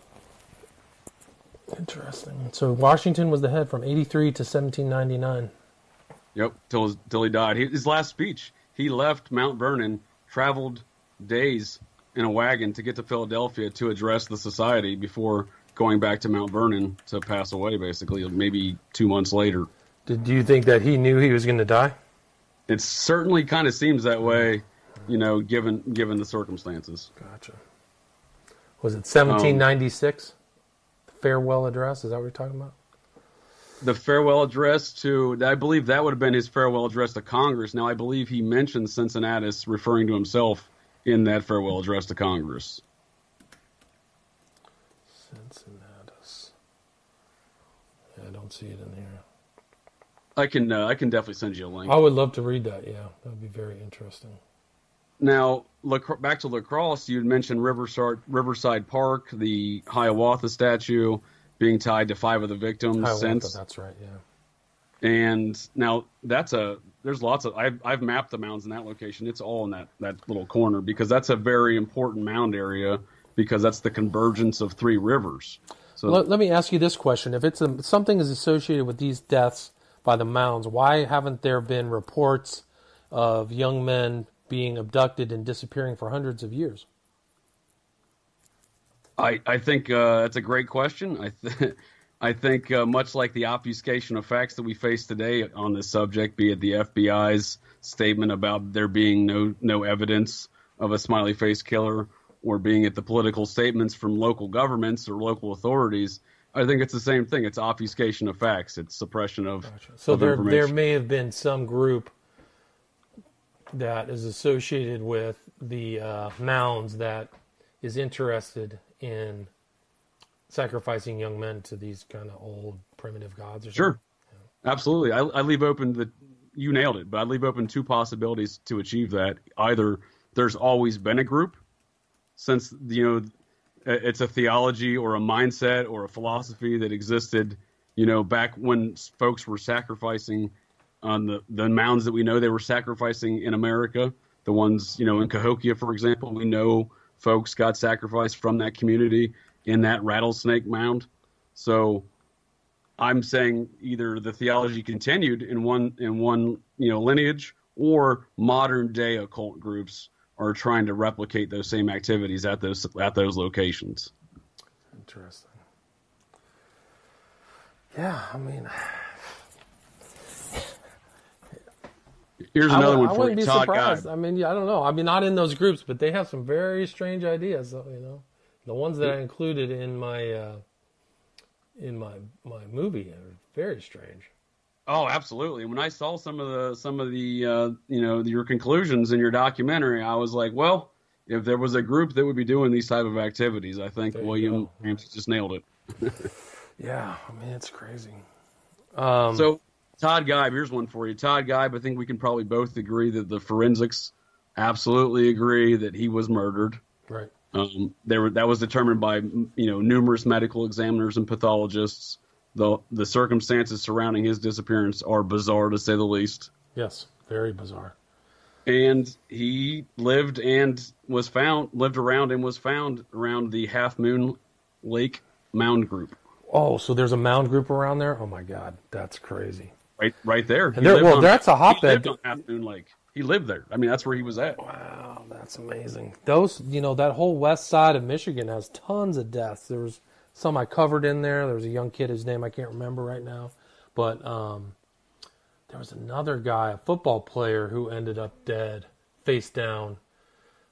[SPEAKER 2] Interesting. So Washington was the head from 83 to 1799.
[SPEAKER 1] Yep, till he died. His last speech, he left Mount Vernon, traveled days in a wagon to get to Philadelphia to address the society before going back to Mount Vernon to pass away, basically, maybe 2 months later.
[SPEAKER 2] Do you think that he knew he was going to die?
[SPEAKER 1] It certainly kind of seems that way, given the circumstances.
[SPEAKER 2] Gotcha. Was it 1796? The farewell address? Is that what you're talking about?
[SPEAKER 1] The farewell address I believe that would have been his farewell address to Congress. Now, I believe he mentioned Cincinnatus, referring to himself in that farewell address to Congress.
[SPEAKER 2] Cincinnatus. Yeah, I don't see it in here.
[SPEAKER 1] I can definitely send you a link.
[SPEAKER 2] I would love to read that. Yeah, that would be very interesting.
[SPEAKER 1] Now, back to La Crosse, you had mentioned Riverside Park, the Hiawatha statue being tied to 5 of the victims.
[SPEAKER 2] Hiawatha, that's right. Yeah.
[SPEAKER 1] And now there's lots of I've mapped the mounds in that location. It's all in that little corner because that's a very important mound area because that's the convergence of 3 rivers. So
[SPEAKER 2] let me ask you this question: if something is associated with these deaths by the mounds, why haven't there been reports of young men being abducted and disappearing for hundreds of years?
[SPEAKER 1] I think that's a great question. I think much like the obfuscation of facts that we face today on this subject, be it the FBI's statement about there being no evidence of a smiley face killer, or being it the political statements from local governments or local authorities, I think it's the same thing. It's obfuscation of facts. It's suppression of,
[SPEAKER 2] so
[SPEAKER 1] of
[SPEAKER 2] there
[SPEAKER 1] information.
[SPEAKER 2] may have been some group that is associated with the mounds that is interested in sacrificing young men to these kind of old primitive gods or something.
[SPEAKER 1] Sure. Absolutely. I leave open you nailed it, but I leave open two possibilities to achieve that. Either there's always been a group, since, it's a theology or a mindset or a philosophy that existed, back when folks were sacrificing on the mounds that we know they were sacrificing in America. The ones, in Cahokia, for example, we know folks got sacrificed from that community in that rattlesnake mound. So I'm saying either the theology continued in one lineage, or modern day occult groups are trying to replicate those same activities at those locations.
[SPEAKER 2] Interesting. Yeah, I mean,
[SPEAKER 1] here's another one for you.
[SPEAKER 2] I wouldn't be
[SPEAKER 1] Todd
[SPEAKER 2] surprised.
[SPEAKER 1] Guy.
[SPEAKER 2] I mean, I don't know. I mean, not in those groups, but they have some very strange ideas. The ones that I included in my movie are very strange.
[SPEAKER 1] Oh, absolutely. When I saw some of the your conclusions in your documentary, I was like, well, if there was a group that would be doing these type of activities, I think William Vance just nailed it.
[SPEAKER 2] Yeah, I mean, it's crazy.
[SPEAKER 1] So Todd Geib, here's one for you. Todd Geib, I think we can probably both agree that the forensics absolutely agree that he was murdered.
[SPEAKER 2] Right.
[SPEAKER 1] That was determined by numerous medical examiners and pathologists. The circumstances surrounding his disappearance are bizarre, to say the least.
[SPEAKER 2] Yes, very bizarre.
[SPEAKER 1] And he lived around and was found around the Half Moon Lake Mound Group.
[SPEAKER 2] Oh, so there's a mound group around there? Oh my God, that's crazy.
[SPEAKER 1] Right there.
[SPEAKER 2] And that's a hotbed.
[SPEAKER 1] He lived on Half Moon Lake. He lived there. I mean, that's where he was at.
[SPEAKER 2] Wow, that's amazing. Those, that whole west side of Michigan has tons of deaths. There was some I covered in there. There was a young kid, his name I can't remember right now. But there was another guy, a football player, who ended up dead, face down,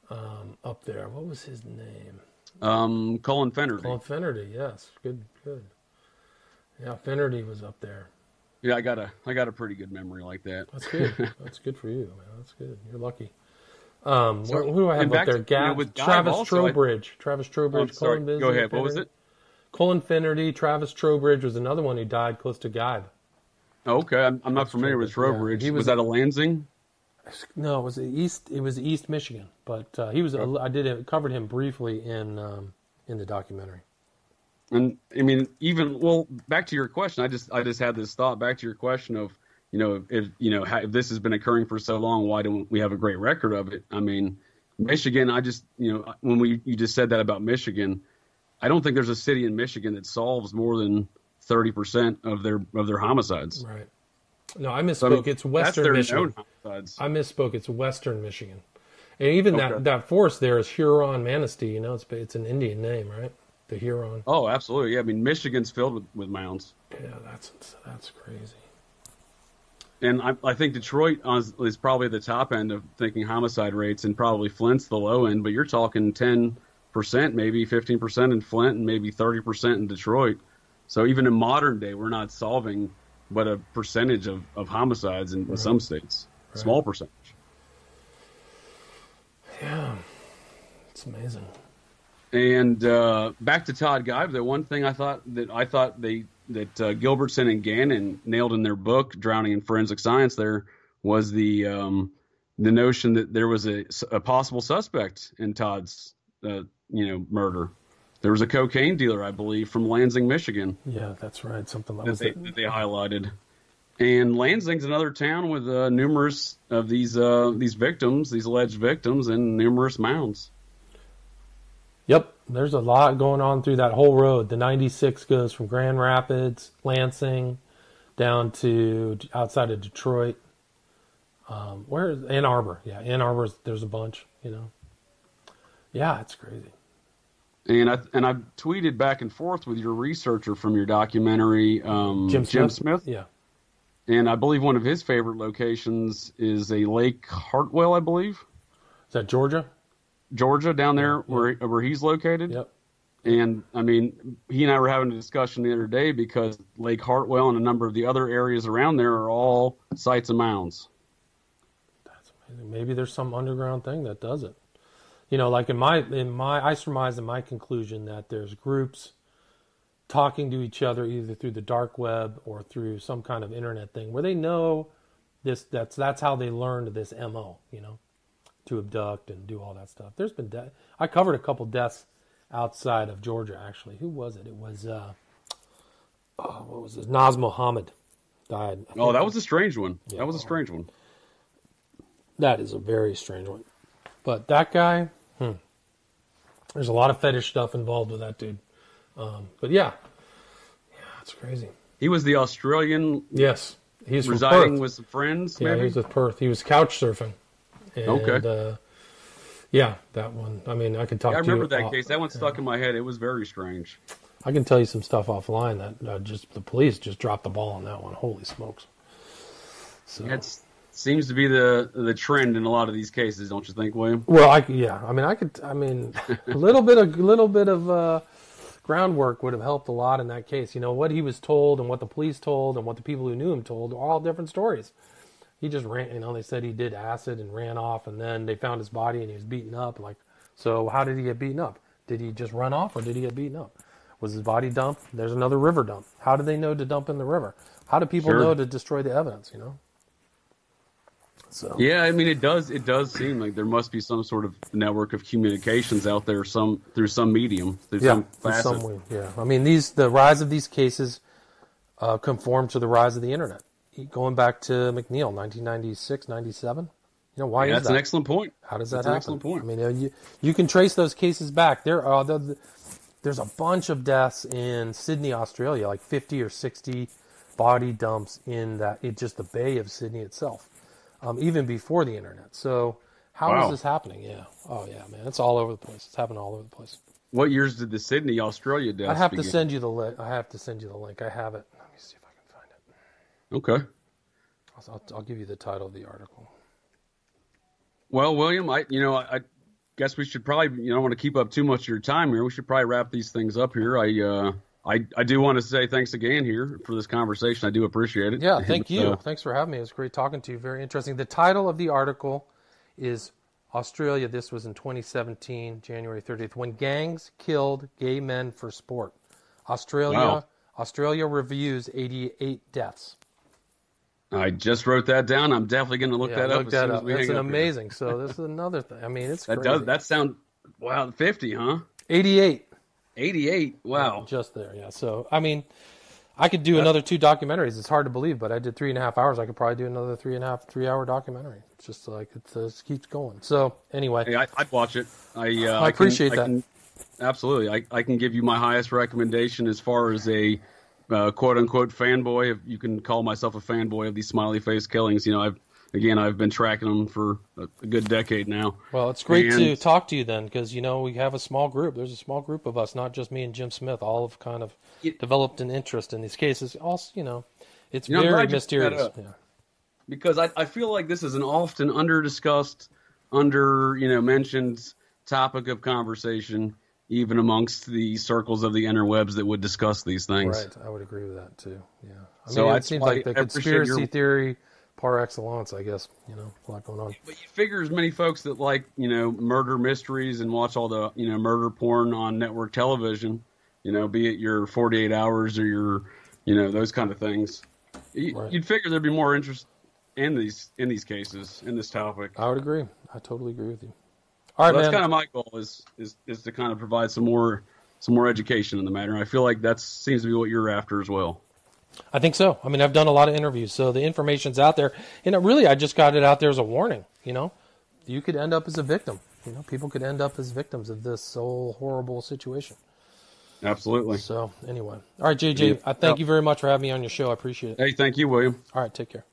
[SPEAKER 2] up there. What was his name?
[SPEAKER 1] Colin Finnerty.
[SPEAKER 2] Colin Finnerty, yes. Good. Yeah, Finnerty was up there.
[SPEAKER 1] Yeah, I got a pretty good memory like that.
[SPEAKER 2] That's good. That's good for you, man. That's good. You're lucky. Who do I have up there? Travis Trowbridge. Travis Trowbridge.
[SPEAKER 1] Sorry, go ahead. What was it?
[SPEAKER 2] Colin Finnerty. Travis Trowbridge was another one who died close to Geib.
[SPEAKER 1] Okay, I'm not familiar with Trowbridge.
[SPEAKER 2] Yeah.
[SPEAKER 1] Was that a Lansing?
[SPEAKER 2] No, it was East. It was East Michigan, but he was. I covered him briefly in the documentary.
[SPEAKER 1] And I mean, back to your question. I just had this thought. Back to your question of, if this has been occurring for so long, why don't we have a great record of it? I mean, Michigan. When you just said that about Michigan, I don't think there's a city in Michigan that solves more than 30% of their homicides.
[SPEAKER 2] Right. No, I misspoke. It's Western Michigan.
[SPEAKER 1] Homicides.
[SPEAKER 2] I misspoke. It's Western Michigan, and even that forest there is Huron Manistee. It's an Indian name, right? The Huron.
[SPEAKER 1] Oh, absolutely. Yeah, I mean, Michigan's filled with mounds.
[SPEAKER 2] Yeah, that's crazy.
[SPEAKER 1] And I think Detroit is probably the top end of thinking homicide rates, and probably Flint's the low end. But you're talking 10%, maybe 15% in Flint, and maybe 30% in Detroit. So even in modern day, we're not solving but a percentage of homicides in some states. Right. Small percentage.
[SPEAKER 2] Yeah, it's amazing.
[SPEAKER 1] And back to Todd Geib, the one thing I thought Gilbertson and Gannon nailed in their book, Drowning in Forensic Science, there was the notion that there was a possible suspect in Todd's murder. There was a cocaine dealer, I believe, from Lansing, Michigan.
[SPEAKER 2] Yeah, that's right. Something like
[SPEAKER 1] that they highlighted. And Lansing's another town with numerous of these victims, these alleged victims, and numerous mounds.
[SPEAKER 2] Yep, there's a lot going on through that whole road. The 96 goes from Grand Rapids, Lansing, down to outside of Detroit. Where is Ann Arbor? Yeah, Ann Arbor. There's a bunch. Yeah, it's crazy.
[SPEAKER 1] And I tweeted back and forth with your researcher from your documentary, Jim Smith.
[SPEAKER 2] Yeah.
[SPEAKER 1] And I believe one of his favorite locations is a Lake Hartwell, I believe.
[SPEAKER 2] Is that Georgia?
[SPEAKER 1] Georgia, down there where he's located.
[SPEAKER 2] Yep.
[SPEAKER 1] And, I mean, he and I were having a discussion the other day because Lake Hartwell and a number of the other areas around there are all sites of mounds.
[SPEAKER 2] That's amazing. Maybe there's some underground thing that does it. You know, like I surmise in my conclusion that there's groups talking to each other either through the dark web or through some kind of internet thing where they know this. That's how they learned this MO. You know, to abduct and do all that stuff. There's been I covered a couple deaths outside of Georgia, actually. Who was it? It was, what was this? Naz Mohammed died.
[SPEAKER 1] Oh, that was a strange one. Yeah, that was a strange one.
[SPEAKER 2] That is a very strange one. But that guy, there's a lot of fetish stuff involved with that dude. But yeah, it's crazy.
[SPEAKER 1] He was the Australian.
[SPEAKER 2] Yes. He's
[SPEAKER 1] residing with some friends, maybe?
[SPEAKER 2] Yeah, he was with Perth. He was couch surfing. And, okay. Yeah, that one. I mean, I could talk to you.
[SPEAKER 1] I remember that case. That one stuck in my head. It was very strange.
[SPEAKER 2] I can tell you some stuff offline that just the police just dropped the ball on that one. Holy smokes! So
[SPEAKER 1] it seems to be the trend in a lot of these cases, don't you think, William?
[SPEAKER 2] Well, I mean, a little bit of groundwork would have helped a lot in that case. You know, what he was told and what the police told and what the people who knew him told are all different stories. He just ran, you know, they said he did acid and ran off, and then they found his body and he was beaten up. Like, so how did he get beaten up? Did he just run off or did he get beaten up? Was his body dumped? There's another river dump. How do they know to dump in the river? How do people know to destroy the evidence, you know? So
[SPEAKER 1] yeah, I mean, it does seem like there must be some sort of network of communications out there, through some medium, some facet.
[SPEAKER 2] Some way, yeah. I mean, the rise of these cases conform to the rise of the internet. Going back to McNeil, 1996, 97. You know, why is that?
[SPEAKER 1] That's an excellent point.
[SPEAKER 2] How does that happen?
[SPEAKER 1] An excellent point.
[SPEAKER 2] I mean, you can trace those cases back. There's a bunch of deaths in Sydney, Australia, like 50 or 60 body dumps in just the Bay of Sydney itself, even before the internet. So how is this happening? Yeah. Oh, yeah, man. It's all over the place. It's happening all over the place.
[SPEAKER 1] What years did the Sydney, Australia deaths
[SPEAKER 2] I have to send you the link. I have it. Let me see if I can find it.
[SPEAKER 1] Okay.
[SPEAKER 2] I'll give you the title of the article.
[SPEAKER 1] Well, William, I guess we should probably, I don't want to keep up too much of your time here. We should probably wrap these things up here. I do want to say thanks again here for this conversation. I do appreciate it.
[SPEAKER 2] Yeah, thank you. Thanks for having me. It was great talking to you. Very interesting. The title of the article is Australia. This was in 2017, January 30th, when gangs killed gay men for sport. Australia reviews 88 deaths.
[SPEAKER 1] I just wrote that down. I'm definitely going to look that up as soon as we hang up.
[SPEAKER 2] That's amazing. So this is another thing. I mean, it's crazy.
[SPEAKER 1] That sound, wow, 50, huh?
[SPEAKER 2] 88.
[SPEAKER 1] 88, wow.
[SPEAKER 2] Just there, yeah. So, I mean, I could do another 2 documentaries. It's hard to believe, but I did 3.5 hours. I could probably do another 3-hour documentary. It's just like, it just keeps going. So, anyway.
[SPEAKER 1] Hey, I'd watch it. I
[SPEAKER 2] appreciate that.
[SPEAKER 1] Absolutely. I can give you my highest recommendation as far as a quote-unquote fanboy. If you can call myself a fanboy of these smiley face killings. You know, I've been tracking them for a good decade now.
[SPEAKER 2] Well, it's great to talk to you then, because, we have a small group. There's a small group of us, not just me and Jim Smith. All have kind of developed an interest in these cases. Also, it's very mysterious. Yeah.
[SPEAKER 1] Because I feel like this is an often under-discussed, mentioned topic of conversation, even amongst the circles of the interwebs that would discuss these things.
[SPEAKER 2] Right, I would agree with that too. Yeah, it seems like the conspiracy theory par excellence, I guess. A lot going on.
[SPEAKER 1] But you figure as many folks that like, murder mysteries and watch all the, murder porn on network television, be it your 48 Hours or your, those kind of things. You'd figure there'd be more interest in these cases, in this topic.
[SPEAKER 2] I would agree. I totally agree with you. All right,
[SPEAKER 1] so that's kind of my goal is to kind of provide some more education in the matter. And I feel like that seems to be what you're after as well.
[SPEAKER 2] I think so. I mean, I've done a lot of interviews, so the information's out there. And I just got it out there as a warning. You could end up as a victim. People could end up as victims of this whole horrible situation.
[SPEAKER 1] Absolutely.
[SPEAKER 2] So anyway, all right, JJ, I thank you very much for having me on your show. I appreciate it.
[SPEAKER 1] Hey, thank you, William.
[SPEAKER 2] All right, take care.